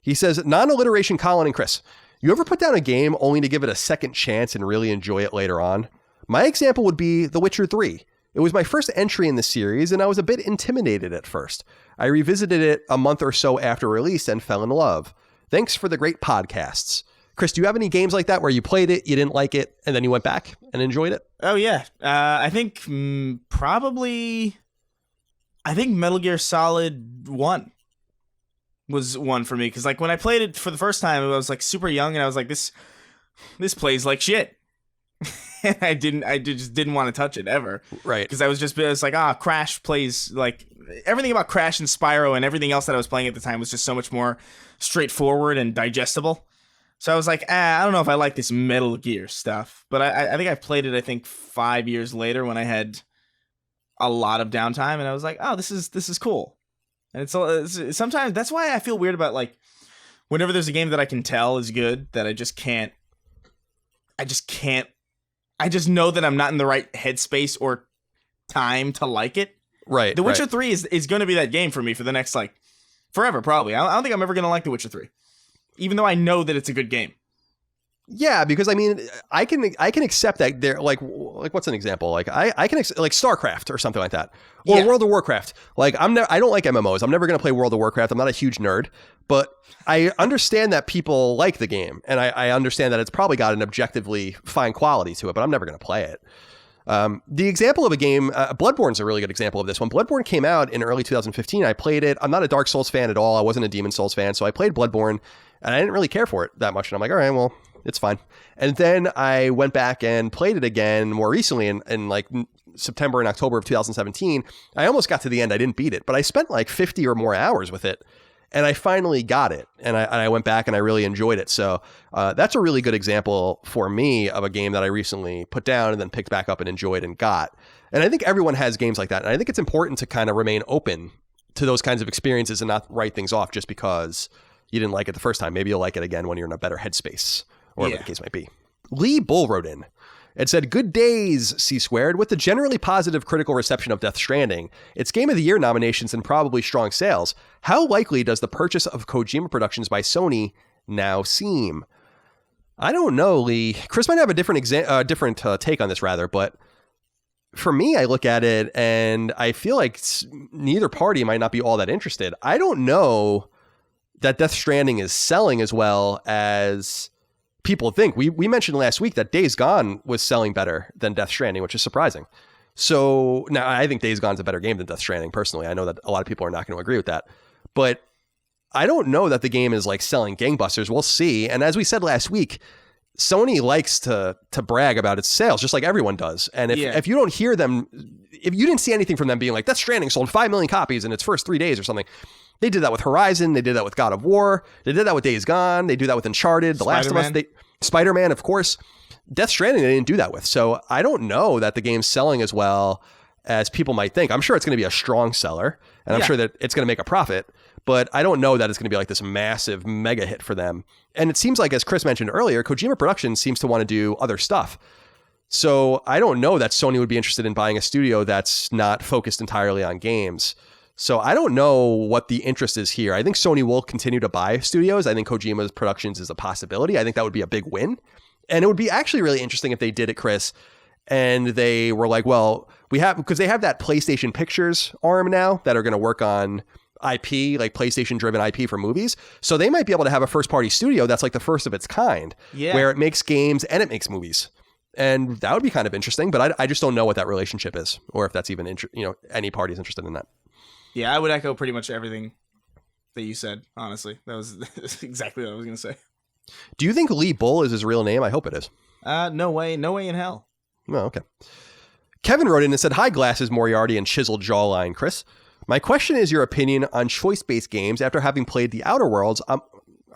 He says, non-alliteration Colin and Chris, you ever put down a game only to give it a second chance and really enjoy it later on? My example would be The Witcher 3. It was my first entry in the series, and I was a bit intimidated at first. I revisited it a month or so after release and fell in love. Thanks for the great podcasts. Chris, do you have any games like that where you played it, you didn't like it, and then you went back and enjoyed it? Oh, yeah. I think Metal Gear Solid 1 was one for me. Because like when I played it for the first time, I was like super young, and I was like, this plays like shit. And I just didn't want to touch it ever. Right. Because I was like, Crash plays like everything about Crash and Spyro and everything else that I was playing at the time was just so much more straightforward and digestible. So I was like, I don't know if I like this Metal Gear stuff. But I think I played it, 5 years later when I had a lot of downtime, and I was like, oh, this is cool. And it's sometimes that's why I feel weird about like whenever there's a game that I can tell is good that I just know that I'm not in the right headspace or time to like it. Right. The Witcher 3 is going to be that game for me for the next forever probably. I don't think I'm ever going to like The Witcher 3. Even though I know that it's a good game. Yeah, because I mean, I can accept that there like what's an example? Like I can like StarCraft or something like that, or World of Warcraft. Like I don't like MMOs. I'm never going to play World of Warcraft. I'm not a huge nerd, but I understand that people like the game, and I understand that it's probably got an objectively fine quality to it. But I'm never going to play it. The example of a game, Bloodborne's a really good example of this. When Bloodborne came out in early 2015, I played it. I'm not a Dark Souls fan at all. I wasn't a Demon Souls fan, so I played Bloodborne, and I didn't really care for it that much. And I'm like, all right, well, it's fine. And then I went back and played it again more recently in like September and October of 2017. I almost got to the end. I didn't beat it, but I spent like 50 or more hours with it. And I finally got it. And I went back and I really enjoyed it. So that's a really good example for me of a game that I recently put down and then picked back up and enjoyed and got. And I think everyone has games like that. And I think it's important to kind of remain open to those kinds of experiences and not write things off just because you didn't like it the first time. Maybe you'll like it again when you're in a better headspace. Or whatever the case might be. Lee Bull wrote in and said, good days, C-Squared. With the generally positive critical reception of Death Stranding, its Game of the Year nominations and probably strong sales, how likely does the purchase of Kojima Productions by Sony now seem? I don't know, Lee. Chris might have a different take on this, rather, but for me, I look at it and I feel like neither party might not be all that interested. I don't know that Death Stranding is selling as well as people think. We mentioned last week that Days Gone was selling better than Death Stranding, which is surprising. So now I think Days Gone's a better game than Death Stranding personally. I know that a lot of people are not going to agree with that, but I don't know that the game is like selling gangbusters. We'll see. And as we said last week, Sony likes to brag about its sales, just like everyone does. And if you don't hear them, if you didn't see anything from them being like, Death Stranding sold 5 million copies in its first 3 days or something, they did that with Horizon. They did that with God of War. They did that with Days Gone. They do that with Uncharted, The Last of Us, Spider-Man, of course. Death Stranding, they didn't do that with. So I don't know that the game's selling as well as people might think. I'm sure it's going to be a strong seller, and I'm sure that it's going to make a profit, but I don't know that it's going to be like this massive mega hit for them. And it seems like, as Chris mentioned earlier, Kojima Productions seems to want to do other stuff. So I don't know that Sony would be interested in buying a studio that's not focused entirely on games. So I don't know what the interest is here. I think Sony will continue to buy studios. I think Kojima's Productions is a possibility. I think that would be a big win. And it would be actually really interesting if they did it, Chris, and they were like, well, because they have that PlayStation Pictures arm now that are going to work on IP, like PlayStation-driven IP for movies. So they might be able to have a first-party studio that's like the first of its kind, where it makes games and it makes movies. And that would be kind of interesting, but I just don't know what that relationship is, or if that's even any party's interested in that. Yeah, I would echo pretty much everything that you said. Honestly, that was exactly what I was gonna say. Do you think Lee Bull is his real name? I hope it is. No way in hell. Oh, okay. Kevin wrote in and said, "Hi, Glasses, Moriarty, and chiseled jawline, Chris. My question is your opinion on choice-based games after having played The Outer Worlds." All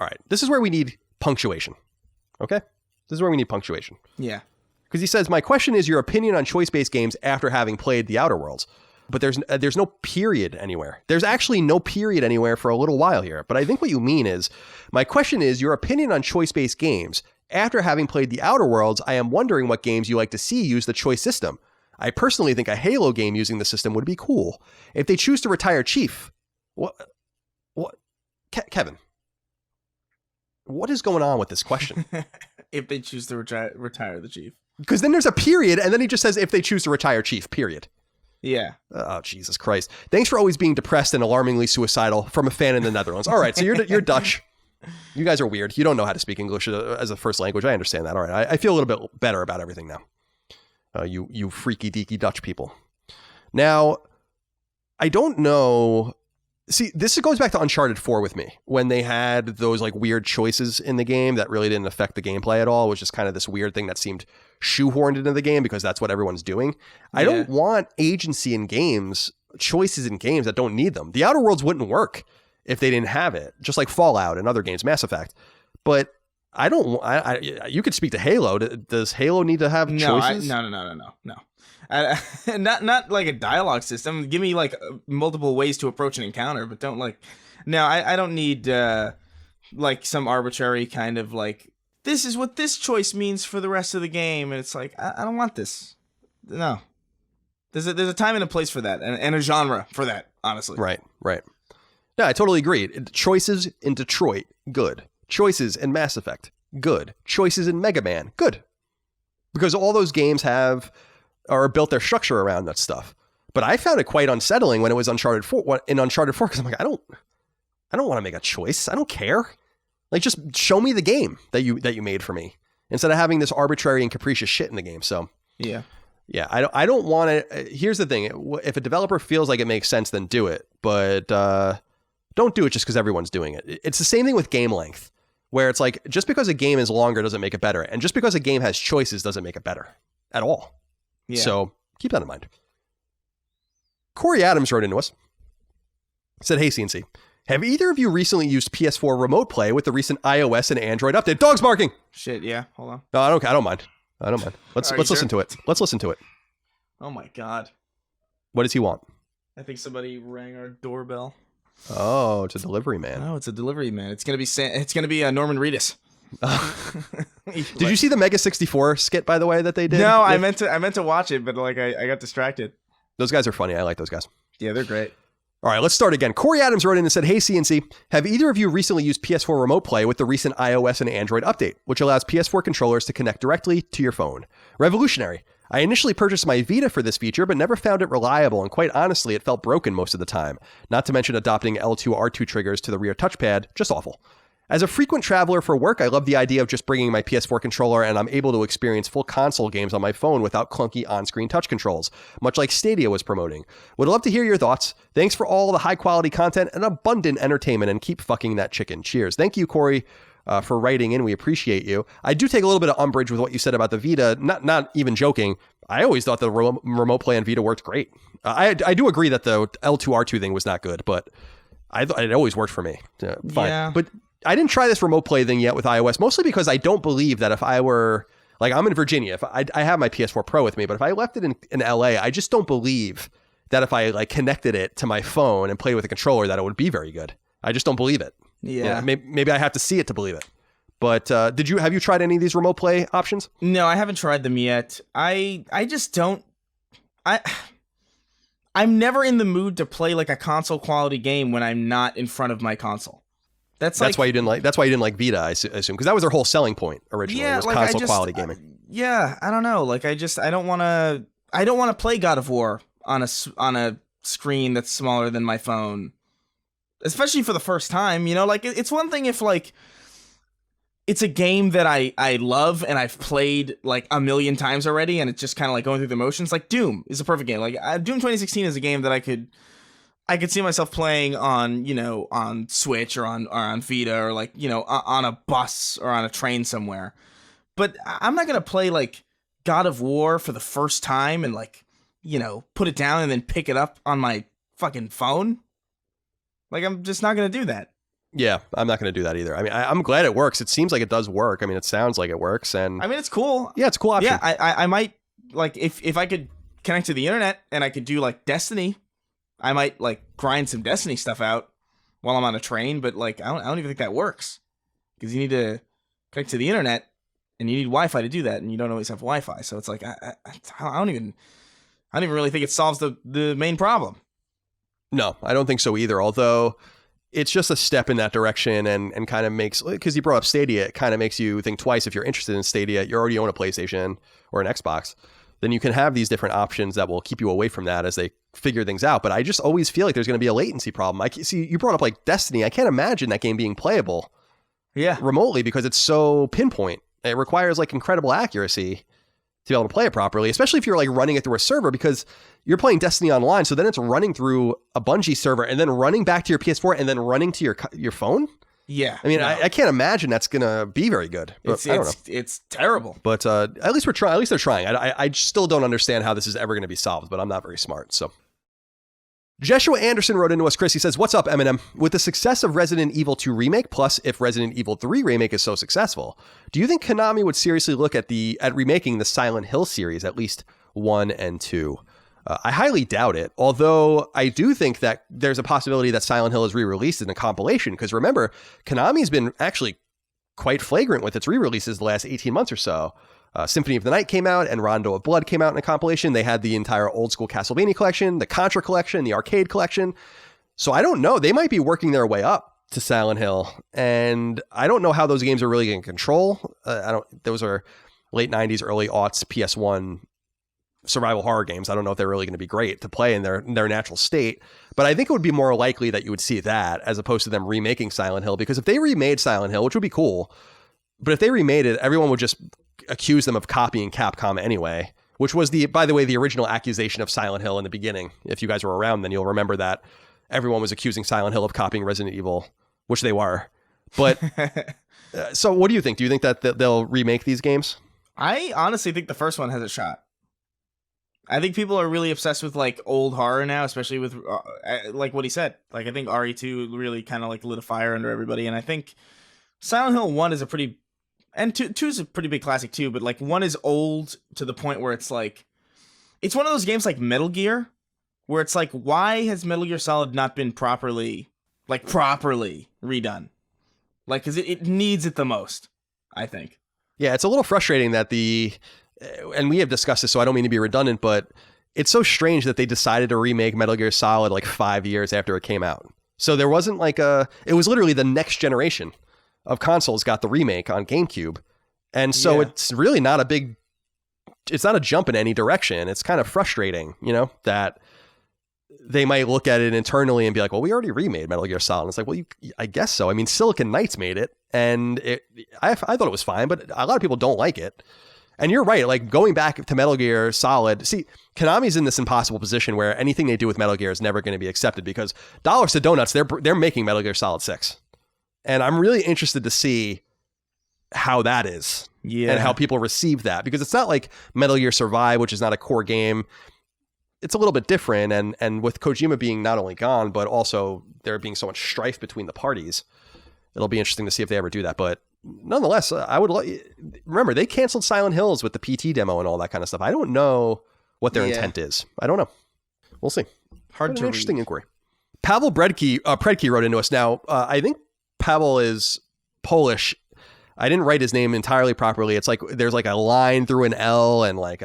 right, this is where we need punctuation. Okay? This is where we need punctuation. Yeah. Because he says, "My question is your opinion on choice-based games after having played The Outer Worlds." But there's no period anywhere. There's actually no period anywhere for a little while here. But I think what you mean is, my question is your opinion on choice-based games. After having played The Outer Worlds, I am wondering what games you like to see use the choice system. I personally think a Halo game using the system would be cool. If they choose to retire Chief, what, Kevin, what is going on with this question? If they choose to retire the Chief. Because then there's a period, and then he just says, if they choose to retire Chief, period. Yeah. Oh, Jesus Christ. Thanks for always being depressed and alarmingly suicidal from a fan in the Netherlands. All right, so you're Dutch. You guys are weird. You don't know how to speak English as a first language. I understand that. All right, I feel a little bit better about everything now. You freaky deaky Dutch people. Now, I don't know. See, this goes back to Uncharted 4 with me, when they had those like weird choices in the game that really didn't affect the gameplay at all. It was just kind of this weird thing that seemed shoehorned into the game because that's what everyone's doing. Yeah. I don't want agency in games, choices in games that don't need them. The Outer Worlds wouldn't work if they didn't have it, just like Fallout and other games, Mass Effect. But I don't. You could speak to Halo. Does Halo need to have choices? No. Not like a dialogue system. Give me like multiple ways to approach an encounter, but don't like. No, I don't need like some arbitrary kind of like, this is what this choice means for the rest of the game, and it's like I don't want this. No, there's a time and a place for that, and a genre for that. Honestly, right. No, I totally agree. Choices in Detroit, good. Choices in Mass Effect, good. Choices in Mega Man, good. Because all those games are built their structure around that stuff. But I found it quite unsettling when it was Uncharted 4, because I'm like, I don't want to make a choice. I don't care. Like, just show me the game that you made for me instead of having this arbitrary and capricious shit in the game. So yeah, I don't want to. Here's the thing: if a developer feels like it makes sense, then do it. But don't do it just because everyone's doing it. It's the same thing with game length, where it's like, just because a game is longer doesn't make it better, and just because a game has choices doesn't make it better at all. Yeah. So keep that in mind. Corey Adams wrote into us. Said, "Hey, CNC, have either of you recently used PS4 Remote Play with the recent iOS and Android update?" Dog's barking. Shit, yeah. Hold on. No, I don't mind. Let's listen to it. Let's listen to it. Oh my God. What does he want? I think somebody rang our doorbell. Oh, it's a delivery man. Oh, it's a delivery man. It's gonna be Norman Reedus. Did you see the Mega 64 skit, by the way, that they did? No, I meant to watch it, but like I got distracted. Those guys are funny. I like those guys. Yeah, they're great. All right, let's start again. Corey Adams wrote in and said, "Hey, CNC, have either of you recently used PS4 Remote Play with the recent iOS and Android update, which allows PS4 controllers to connect directly to your phone? Revolutionary. I initially purchased my Vita for this feature, but never found it reliable, and quite honestly, it felt broken most of the time. Not to mention adopting L2, R2 triggers to the rear touchpad, just awful. As a frequent traveler for work, I love the idea of just bringing my PS4 controller and I'm able to experience full console games on my phone without clunky on-screen touch controls, much like Stadia was promoting. Would love to hear your thoughts. Thanks for all the high-quality content and abundant entertainment, and keep fucking that chicken. Cheers." Thank you, Corey, for writing in. We appreciate you. I do take a little bit of umbrage with what you said about the Vita. Not even joking. I always thought the Remote Play on Vita worked great. I do agree that the L2, R2 thing was not good, but it always worked for me. Fine. Yeah. But I didn't try this Remote Play thing yet with iOS, mostly because I don't believe that if I were, like, I'm in Virginia, if I have my PS4 Pro with me, but if I left it in LA, I just don't believe that if I like connected it to my phone and played with a controller, that it would be very good. I just don't believe it. Yeah. Maybe I have to see it to believe it. But have you tried any of these Remote Play options? No, I haven't tried them yet. I just don't. I'm never in the mood to play like a console quality game when I'm not in front of my console. That's why you didn't like Vita, I assume, because that was their whole selling point originally. Yeah, was like console quality gaming. I don't know. Like I don't want to play God of War on a screen that's smaller than my phone, especially for the first time. You know, like it's one thing if like it's a game that I love and I've played like a million times already, and it's just kind of like going through the motions. Like Doom is a perfect game. Like Doom 2016 is a game that I could I could see myself playing on, on Switch or on Vita or like, on a bus or on a train somewhere. But I'm not going to play like God of War for the first time and like, put it down and then pick it up on my fucking phone. Like, I'm just not going to do that. Yeah, I'm not going to do that either. I mean, I'm glad it works. It seems like it does work. I mean, it sounds like it works. And I mean, it's cool. Yeah, it's a cool option. Yeah, I might, like, if I could connect to the internet and I could do like Destiny, I might like grind some Destiny stuff out while I'm on a train, but like I don't even think that works because you need to connect to the internet and you need Wi-Fi to do that, and you don't always have Wi-Fi. So it's like I don't even really think it solves the main problem. No, I don't think so either. Although it's just a step in that direction and kind of makes, because you brought up Stadia, it kind of makes you think twice. If you're interested in Stadia, you already own a PlayStation or an Xbox, then you can have these different options that will keep you away from that as they figure things out. But I just always feel like there's going to be a latency problem. I see you brought up like Destiny. I can't imagine that game being playable remotely because it's so pinpoint. It requires like incredible accuracy to be able to play it properly, especially if you're like running it through a server, because you're playing Destiny online. So then it's running through a Bungie server and then running back to your PS4 and then running to your phone. Yeah. I mean, no. I can't imagine that's going to be very good. But I don't know. It's terrible. But at least we're trying. At least they're trying. I still don't understand how this is ever going to be solved, but I'm not very smart. So Jeshua Anderson wrote into us, Chris. He says, "What's up, Eminem? With the success of Resident Evil 2 Remake, plus if Resident Evil 3 Remake is so successful, do you think Konami would seriously look at remaking the Silent Hill series, at least 1 and 2? I highly doubt it, although I do think that there's a possibility that Silent Hill is re-released in a compilation, because remember, Konami's been actually quite flagrant with its re-releases the last 18 months or so. Symphony of the Night came out and Rondo of Blood came out in a compilation. They had the entire old school Castlevania collection, the Contra collection, the arcade collection. So I don't know. They might be working their way up to Silent Hill, and I don't know how those games are really in control. Those are late 90s, early aughts PS1 survival horror games. I don't know if they're really going to be great to play in their natural state, but I think it would be more likely that you would see that as opposed to them remaking Silent Hill, because if they remade Silent Hill, which would be cool, but if they remade it, everyone would just accuse them of copying Capcom anyway, which was by the way, the original accusation of Silent Hill in the beginning. If you guys were around, then you'll remember that everyone was accusing Silent Hill of copying Resident Evil, which they were. But so what do you think? Do you think that they'll remake these games? I honestly think the first one has a shot. I think people are really obsessed with like old horror now, especially with like what he said. Like I think RE2 really kind of like lit a fire under everybody, and I think Silent Hill 1 is a pretty, and 2 is a pretty big classic too, but like 1 is old to the point where it's like, it's one of those games like Metal Gear, where it's like, why has Metal Gear Solid not been properly redone? Like, because it needs it the most, I think. Yeah, it's a little frustrating that and we have discussed this, so I don't mean to be redundant, but it's so strange that they decided to remake Metal Gear Solid like 5 years after it came out. So there wasn't like it was literally the next generation of consoles got the remake on GameCube. And so It's really not it's not a jump in any direction. It's kind of frustrating, that they might look at it internally and be like, well, we already remade Metal Gear Solid. And it's like, well, I guess so. I mean, Silicon Knights made it, and I thought it was fine, but a lot of people don't like it. And you're right, like going back to Metal Gear Solid, see, Konami's in this impossible position where anything they do with Metal Gear is never going to be accepted, because dollars to donuts, they're making Metal Gear Solid 6. And I'm really interested to see how that is and how people receive that, because it's not like Metal Gear Survive, which is not a core game. It's a little bit different. And with Kojima being not only gone, but also there being so much strife between the parties, it'll be interesting to see if they ever do that. But nonetheless, I would remember they canceled Silent Hills with the PT demo and all that kind of stuff. I don't know what their intent is. I don't know. We'll see. Hard to interesting inquiry. Pavel Predke wrote into us. Now, I think Pavel is Polish. I didn't write his name entirely properly. It's like there's like a line through an L and like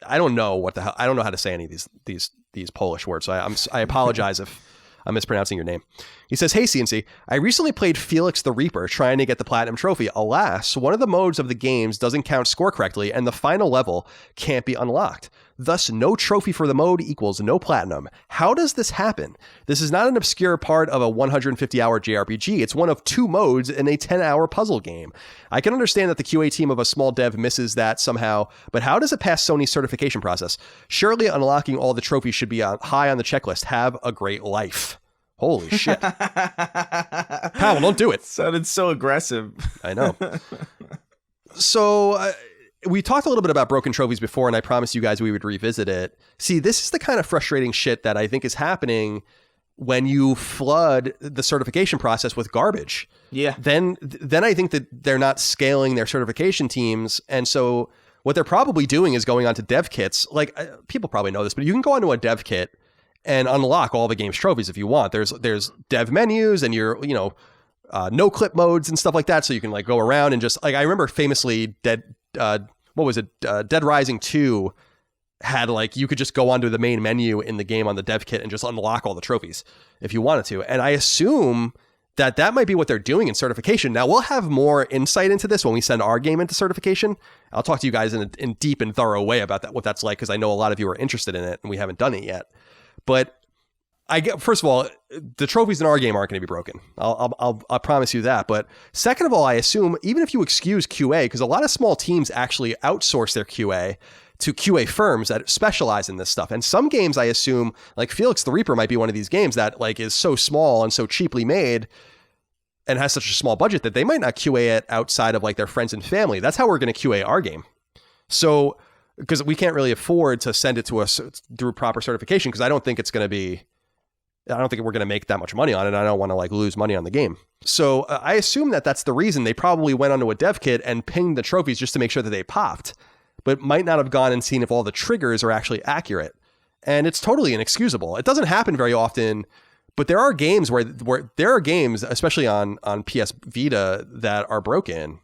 I don't know what the hell. I don't know how to say any of these Polish words. So I apologize if I'm mispronouncing your name. He says, "Hey, CNC, I recently played Felix the Reaper trying to get the Platinum Trophy. Alas, one of the modes of the games doesn't count score correctly, and the final level can't be unlocked. Thus, no trophy for the mode equals no platinum. How does this happen? This is not an obscure part of a 150-hour JRPG. It's one of 2 modes in a 10-hour puzzle game. I can understand that the QA team of a small dev misses that somehow, but how does it pass Sony's certification process? Surely unlocking all the trophies should be high on the checklist. Have a great life. Holy shit. Pavel, don't do it. Sounded so aggressive. I know. So we talked a little bit about broken trophies before, and I promised you guys we would revisit it. See, this is the kind of frustrating shit that I think is happening when you flood the certification process with garbage. Yeah. Then I think that they're not scaling their certification teams. And so what they're probably doing is going onto dev kits. Like, people probably know this, but you can go onto a dev kit and unlock all the game's trophies if you want. There's dev menus and no clip modes and stuff like that. So you can like go around and just like, I remember famously Dead Rising 2 had like, you could just go onto the main menu in the game on the dev kit and just unlock all the trophies if you wanted to. And I assume that might be what they're doing in certification. Now we'll have more insight into this when we send our game into certification. I'll talk to you guys in a deep and thorough way about that, what that's like, because I know a lot of you are interested in it and we haven't done it yet. But first of all, the trophies in our game aren't going to be broken. I'll promise you that. But second of all, I assume even if you excuse QA, because a lot of small teams actually outsource their QA to QA firms that specialize in this stuff. And some games, I assume, like Felix the Reaper might be one of these games that like is so small and so cheaply made and has such a small budget that they might not QA it outside of like their friends and family. That's how we're going to QA our game. So, because we can't really afford to send it to us through proper certification, because I don't think we're going to make that much money on it. I don't want to like lose money on the game. So I assume that that's the reason they probably went onto a dev kit and pinged the trophies just to make sure that they popped, but might not have gone and seen if all the triggers are actually accurate. And it's totally inexcusable. It doesn't happen very often, but there are games where there are games, especially on PS Vita, that are broken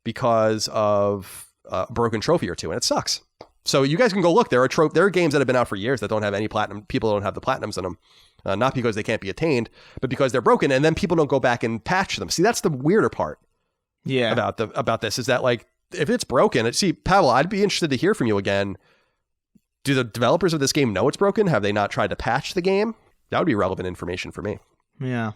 because of a broken trophy or two, and it sucks. So you guys can go look. There are games that have been out for years that don't have any platinum. People don't have the platinums in them. Not because they can't be attained, but because they're broken, and then people don't go back and patch them. See, that's the weirder part. Yeah. About this is that like if it's broken, see, Pavel, I'd be interested to hear from you again. Do the developers of this game know it's broken? Have they not tried to patch the game? That would be relevant information for me. Yeah.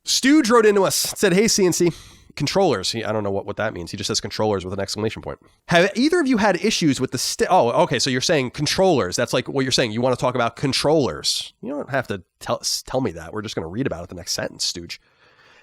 Stooge wrote into us, said, "Hey, CNC. Controllers." I don't know what that means. He just says controllers with an exclamation point. Have either of you had issues with the stick? Oh, okay. So you're saying controllers. That's like what you're saying. You want to talk about controllers. You don't have to tell me that. We're just going to read about it the next sentence, Stooge.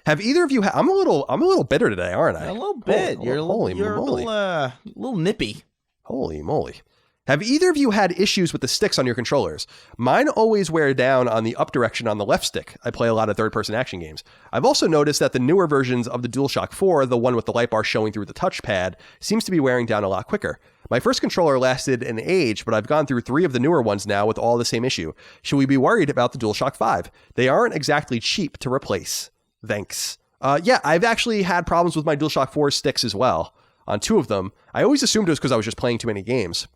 Have either of you I'm a little bitter today, aren't I? A little bit. You're a little nippy. Holy moly. Have either of you had issues with the sticks on your controllers? Mine always wear down on the up direction on the left stick. I play a lot of third-person action games. I've also noticed that the newer versions of the DualShock 4, the one with the light bar showing through the touchpad, seems to be wearing down a lot quicker. My first controller lasted an age, but I've gone through 3 of the newer ones now with all the same issue. Should we be worried about the DualShock 5? They aren't exactly cheap to replace. Thanks. Yeah, I've actually had problems with my DualShock 4 sticks as well. On 2 of them. I always assumed it was because I was just playing too many games.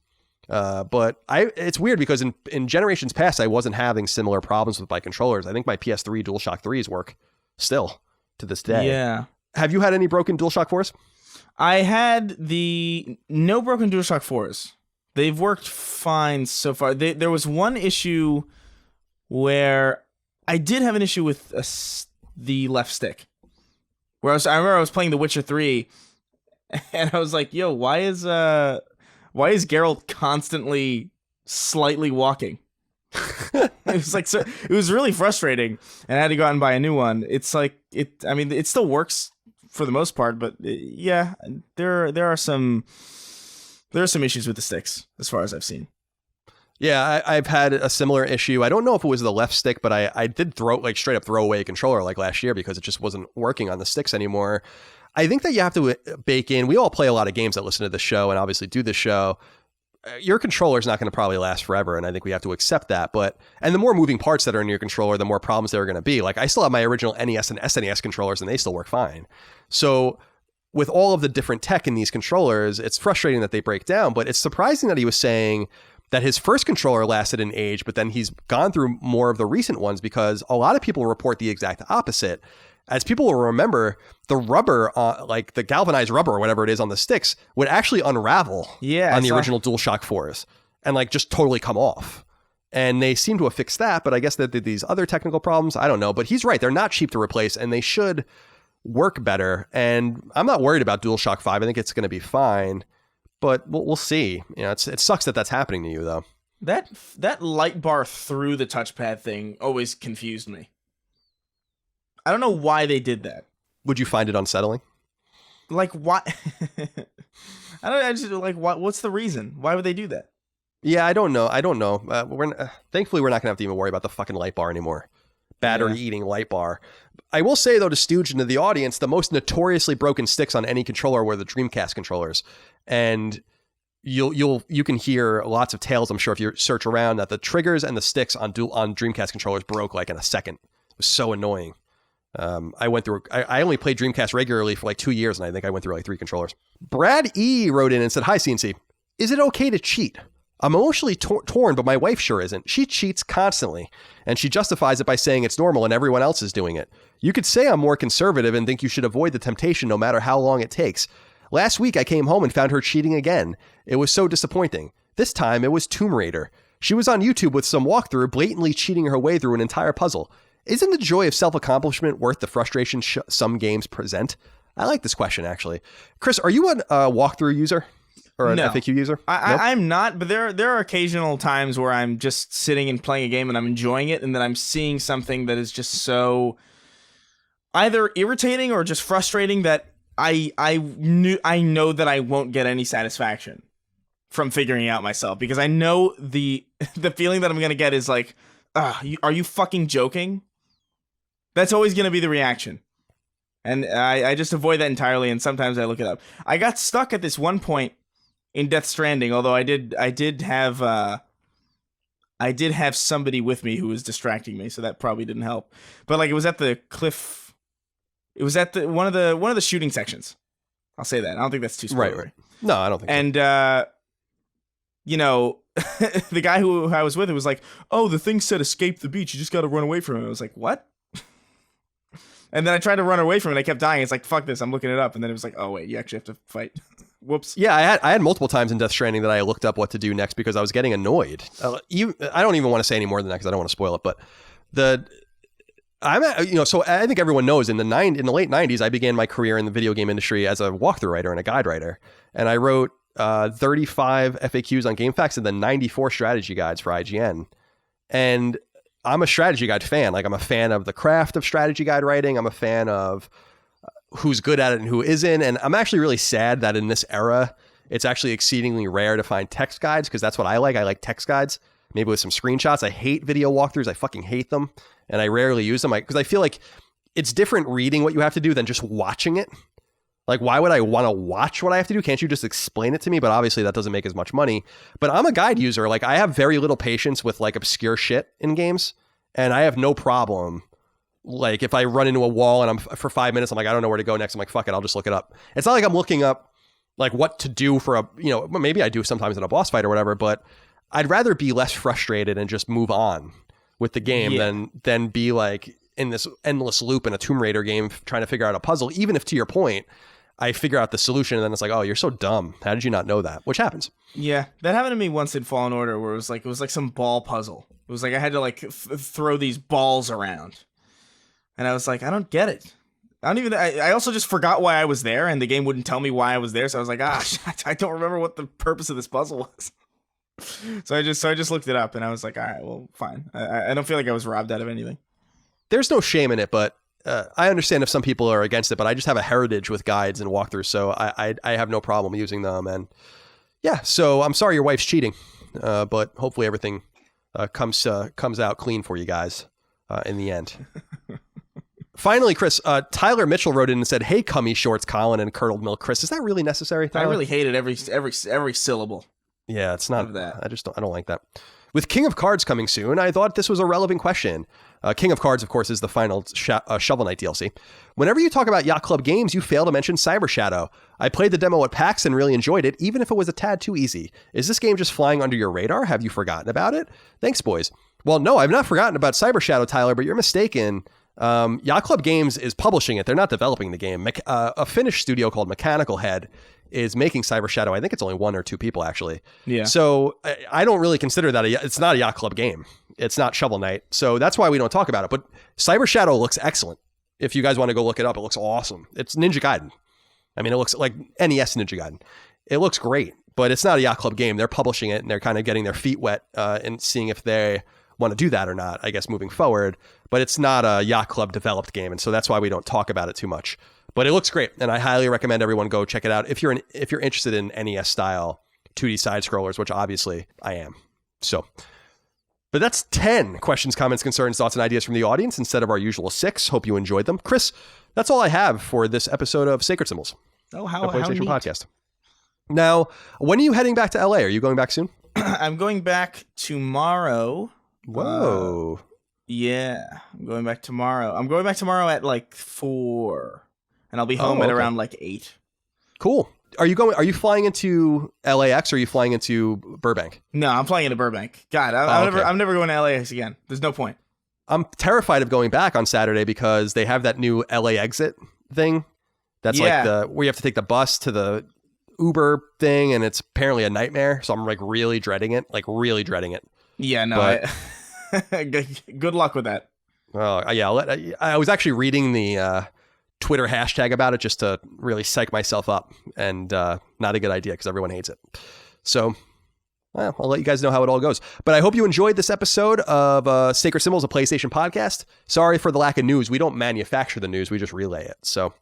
But it's weird because in generations past, I wasn't having similar problems with my controllers. I think my PS3 DualShock 3s work still to this day. Yeah. Have you had any broken DualShock 4s? I had no broken DualShock 4s. They've worked fine so far. There was one issue where I did have an issue with the left stick. I remember I was playing The Witcher 3, and I was like, "Yo, why is Geralt constantly slightly walking?" It was really frustrating, and I had to go out and buy a new one. It's like it still works for the most part, but yeah, there are some issues with the sticks as far as I've seen. Yeah, I've had a similar issue. I don't know if it was the left stick, but I did straight up throw away a controller like last year because it just wasn't working on the sticks anymore. I think that you have to bake in. We all play a lot of games that listen to the show and obviously do the show. Your controller is not going to probably last forever, and I think we have to accept that. And the more moving parts that are in your controller, the more problems there are going to be. Like I still have my original NES and SNES controllers, and they still work fine. So with all of the different tech in these controllers, it's frustrating that they break down. But it's surprising that he was saying that his first controller lasted an age, but then he's gone through more of the recent ones because a lot of people report the exact opposite. As people will remember, the rubber, like the galvanized rubber or whatever it is on the sticks, would actually unravel on the original DualShock 4s. and like just totally come off. And they seem to have fixed that, but I guess that these other technical problems, I don't know. But he's right. They're not cheap to replace, and they should work better. And I'm not worried about DualShock 5. I think it's going to be fine, but we'll see. You know, it sucks that that's happening to you, though. That light bar through the touchpad thing always confused me. I don't know why they did that. Would you find it unsettling? Like, why? I just like, what's the reason? Why would they do that? Yeah, I don't know. Thankfully, we're not going to have to even worry about the fucking light bar anymore. Battery-eating light bar. I will say, though, to Stooge and to the audience, the most notoriously broken sticks on any controller were the Dreamcast controllers. And you can hear lots of tales, I'm sure, if you search around, that the triggers and the sticks on Dreamcast controllers broke like in a second. It was so annoying. I only played Dreamcast regularly for like 2 years, and I think I went through like 3 controllers. Brad E. wrote in and said, "Hi, CNC. Is it okay to cheat? I'm emotionally torn, but my wife sure isn't. She cheats constantly, and she justifies it by saying it's normal and everyone else is doing it. You could say I'm more conservative and think you should avoid the temptation no matter how long it takes. Last week, I came home and found her cheating again. It was so disappointing. This time, it was Tomb Raider. She was on YouTube with some walkthrough, blatantly cheating her way through an entire puzzle. Isn't the joy of self-accomplishment worth the frustration some games present?" I like this question, actually. Chris, are you a walkthrough user? Or an FAQ user? Nope? I'm not, but there are occasional times where I'm just sitting and playing a game and I'm enjoying it, and then I'm seeing something that is just so either irritating or just frustrating that I know that I won't get any satisfaction from figuring it out myself, because I know the feeling that I'm gonna get is like, are you fucking joking? That's always gonna be the reaction. And I just avoid that entirely, and sometimes I look it up. I got stuck at this one point in Death Stranding, although I did have somebody with me who was distracting me, so that probably didn't help. But like, it was at the cliff. It was at one of the shooting sections. I'll say that. I don't think that's too spoilery. Right. No, I don't think. And you know, the guy who I was with, it was like, "Oh, the thing said escape the beach. You just got to run away from it." I was like, "What?" And then I tried to run away from it. I kept dying. It's like, fuck this. I'm looking it up. And then it was like, oh wait, you actually have to fight. Whoops. Yeah, I had multiple times in Death Stranding that I looked up what to do next because I was getting annoyed. I don't even want to say any more than that because I don't want to spoil it. But so I think everyone knows in the late 90s, I began my career in the video game industry as a walkthrough writer and a guide writer, and I wrote 35 FAQs on GameFAQs and then 94 strategy guides for IGN. And I'm a strategy guide fan. Like, I'm a fan of the craft of strategy guide writing. I'm a fan of who's good at it and who isn't. And I'm actually really sad that in this era, it's actually exceedingly rare to find text guides, because that's what I like. I like text guides, maybe with some screenshots. I hate video walkthroughs. I fucking hate them. And I rarely use them because I feel like it's different reading what you have to do than just watching it. Like, why would I want to watch what I have to do? Can't you just explain it to me? But obviously that doesn't make as much money. But I'm a guide user. Like, I have very little patience with like obscure shit in games. And I have no problem. Like, if I run into a wall and I'm for 5 minutes, I'm like, I don't know where to go next. I'm like, fuck it, I'll just look it up. It's not like I'm looking up like what to do for maybe I do sometimes in a boss fight or whatever, but I'd rather be less frustrated and just move on with the game than be like in this endless loop in a Tomb Raider game trying to figure out a puzzle, even if, to your point, I figure out the solution and then it's like, oh, you're so dumb. How did you not know that? Which happens. Yeah, that happened to me once in Fallen Order, where it was like some ball puzzle. It was like I had to like throw these balls around, and I was like, I don't get it. I also just forgot why I was there, and the game wouldn't tell me why I was there. So I was like, I don't remember what the purpose of this puzzle was. So I just looked it up, and I was like, all right, well, fine. I don't feel like I was robbed out of anything. There's no shame in it, but I understand if some people are against it, but I just have a heritage with guides and walkthroughs, so I have no problem using them. And yeah, so I'm sorry your wife's cheating, but hopefully everything comes out clean for you guys in the end. Finally, Chris, Tyler Mitchell wrote in and said, "Hey, cummy shorts, Colin and curdled milk, Chris." Is that really necessary, Tyler? I really hated every syllable. Yeah, it's not that. I don't like that. With King of Cards coming soon, I thought this was a relevant question. King of Cards, of course, is the final Shovel Knight DLC. Whenever you talk about Yacht Club games, you fail to mention Cyber Shadow. I played the demo at PAX and really enjoyed it, even if it was a tad too easy. Is this game just flying under your radar? Have you forgotten about it? Thanks, boys. Well, no, I've not forgotten about Cyber Shadow, Tyler, but you're mistaken. Yacht Club Games is publishing it. They're not developing the game. A Finnish studio called Mechanical Head is making Cyber Shadow. I think it's only 1 or 2 people actually. Yeah. So I don't really consider that it's not a Yacht Club game. It's not Shovel Knight. So that's why we don't talk about it. But Cyber Shadow looks excellent. If you guys want to go look it up, it looks awesome. It's Ninja Gaiden. I mean, it looks like NES Ninja Gaiden. It looks great, but it's not a Yacht Club game. They're publishing it and they're kind of getting their feet wet and seeing if they want to do that or not, I guess, moving forward. But it's not a Yacht Club developed game. And so that's why we don't talk about it too much. But it looks great, and I highly recommend everyone go check it out if you're interested in NES style 2D side scrollers, which obviously I am. So, but that's 10 questions, comments, concerns, thoughts, and ideas from the audience instead of our usual 6. Hope you enjoyed them, Chris. That's all I have for this episode of Sacred Symbols, Oh, how PlayStation neat. podcast. Now, when are you heading back to LA? Are you going back soon? I'm going back tomorrow. Whoa. Yeah, I'm going back tomorrow. I'm going back tomorrow at like 4. And I'll be home at around like 8. Cool. Are you flying into LAX or are you flying into Burbank? No, I'm flying into Burbank. God, I'm never going to LAX again. There's no point. I'm terrified of going back on Saturday because they have that new LA exit thing. That's like where you have to take the bus to the Uber thing, and it's apparently a nightmare. So I'm like really dreading it. Yeah, no. Good luck with that. Oh yeah, I was actually reading the Twitter hashtag about it just to really psych myself up, and not a good idea because everyone hates it. So I'll let you guys know how it all goes. But I hope you enjoyed this episode of Sacred Symbols, a PlayStation podcast. Sorry for the lack of news. We don't manufacture the news. We just relay it. So,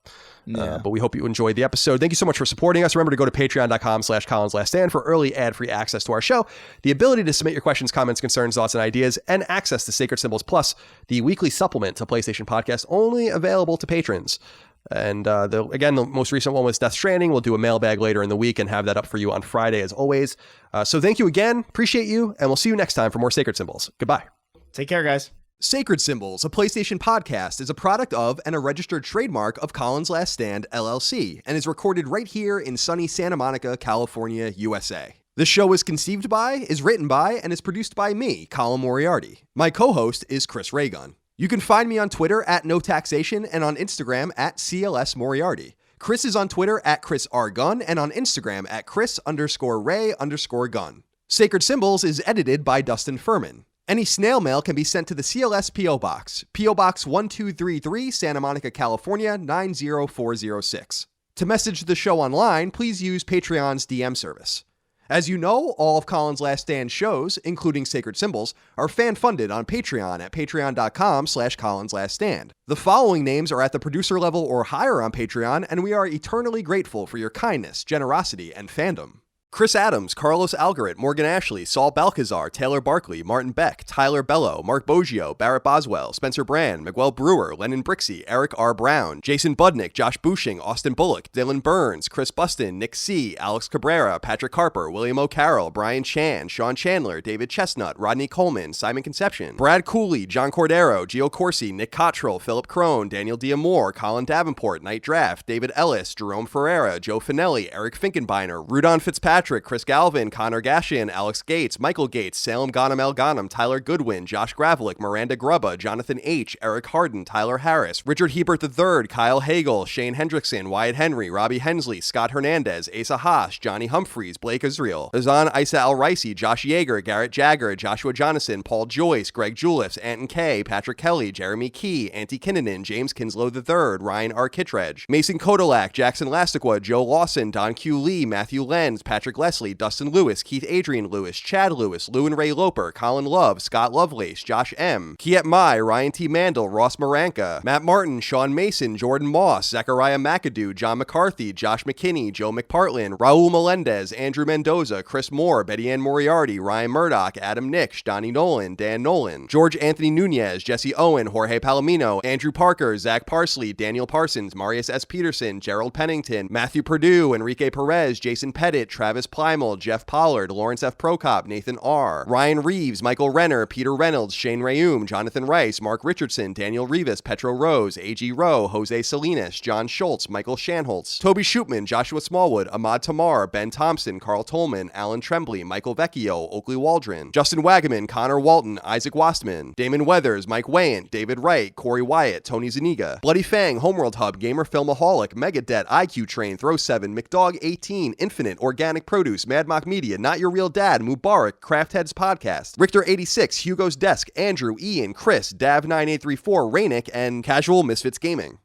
but we hope you enjoyed the episode. Thank you so much for supporting us. Remember to go to patreon.com/ColinsLastStand for early ad-free access to our show, the ability to submit your questions, comments, concerns, thoughts, and ideas, and access to Sacred Symbols Plus, the weekly supplement to PlayStation Podcast, only available to patrons. And the most recent one was Death Stranding. We'll do a mailbag later in the week and have that up for you on Friday as always. So thank you again. Appreciate you. And we'll see you next time for more Sacred Symbols. Goodbye. Take care, guys. Sacred Symbols, a PlayStation podcast, is a product of and a registered trademark of Colin's Last Stand, LLC, and is recorded right here in sunny Santa Monica, California, USA. This show is conceived by, is written by, and is produced by me, Colin Moriarty. My co-host is Chris Raygun. You can find me on Twitter at NoTaxation and on Instagram at CLS Moriarty. Chris is on Twitter at Chris R. Gunn and on Instagram at Chris_Ray_Gun. Sacred Symbols is edited by Dustin Furman. Any snail mail can be sent to the CLS P.O. Box, P.O. Box 1233, Santa Monica, California, 90406. To message the show online, please use Patreon's DM service. As you know, all of Colin's Last Stand shows, including Sacred Symbols, are fan-funded on Patreon at patreon.com/ColinsLastStand. The following names are at the producer level or higher on Patreon, and we are eternally grateful for your kindness, generosity, and fandom. Chris Adams, Carlos Algarit, Morgan Ashley, Saul Balcazar, Taylor Barkley, Martin Beck, Tyler Bello, Mark Boggio, Barrett Boswell, Spencer Brand, Miguel Brewer, Lennon Brixey, Eric R. Brown, Jason Budnick, Josh Bushing, Austin Bullock, Dylan Burns, Chris Buston, Nick C., Alex Cabrera, Patrick Harper, William O'Carroll, Brian Chan, Sean Chandler, David Chestnut, Rodney Coleman, Simon Conception, Brad Cooley, John Cordero, Gio Corsi, Nick Cottrell, Philip Crone, Daniel Diamore, Colin Davenport, Night Draft, David Ellis, Jerome Ferreira, Joe Finelli, Eric Finkenbeiner, Rudon Fitzpatrick, Chris Galvin, Connor Gashian, Alex Gates, Michael Gates, Salem Ghanem El Ghanem, Tyler Goodwin, Josh Gravelick, Miranda Grubba, Jonathan H., Eric Harden, Tyler Harris, Richard Hebert III, Kyle Hagel, Shane Hendrickson, Wyatt Henry, Robbie Hensley, Scott Hernandez, Asa Haas, Johnny Humphreys, Blake Israel, Azan Isa Al Ricey, Josh Yeager, Garrett Jagger, Joshua Jonathan, Paul Joyce, Greg Julius, Anton K., Patrick Kelly, Jeremy Key, Auntie Kinnanen, James Kinslow III, Ryan R. Kittredge, Mason Kodolak, Jackson Lastigua, Joe Lawson, Don Q. Lee, Matthew Lenz, Patrick Leslie, Dustin Lewis, Keith Adrian Lewis, Chad Lewis, Lou and Ray Loper, Colin Love, Scott Lovelace, Josh M., Kiet Mai, Ryan T. Mandel, Ross Maranka, Matt Martin, Sean Mason, Jordan Moss, Zachariah McAdoo, John McCarthy, Josh McKinney, Joe McPartlin, Raul Melendez, Andrew Mendoza, Chris Moore, Betty Ann Moriarty, Ryan Murdoch, Adam Nix, Donnie Nolan, Dan Nolan, George Anthony Nunez, Jesse Owen, Jorge Palomino, Andrew Parker, Zach Parsley, Daniel Parsons, Marius S. Peterson, Gerald Pennington, Matthew Perdue, Enrique Perez, Jason Pettit, Travis Travis Plimal, Jeff Pollard, Lawrence F. Prokop, Nathan R., Ryan Reeves, Michael Renner, Peter Reynolds, Shane Rayum, Jonathan Rice, Mark Richardson, Daniel Rivas, Petro Rose, A.G. Rowe, Jose Salinas, John Schultz, Michael Shanholtz, Toby Shootman, Joshua Smallwood, Ahmad Tamar, Ben Thompson, Carl Tolman, Alan Tremblay, Michael Vecchio, Oakley Waldron, Justin Wagaman, Connor Walton, Isaac Wastman, Damon Weathers, Mike Wayant, David Wright, Corey Wyatt, Tony Zuniga, Bloody Fang, Homeworld Hub, Gamer Filmaholic, Megadet, IQ Train, Throw 7, McDog 18, Infinite, Organic Produce, Mad Mock Media, Not Your Real Dad, Mubarak, Craft Heads Podcast, Richter 86, Hugo's Desk, Andrew, Ian, Chris, Dav9834, Rainick, and Casual Misfits Gaming.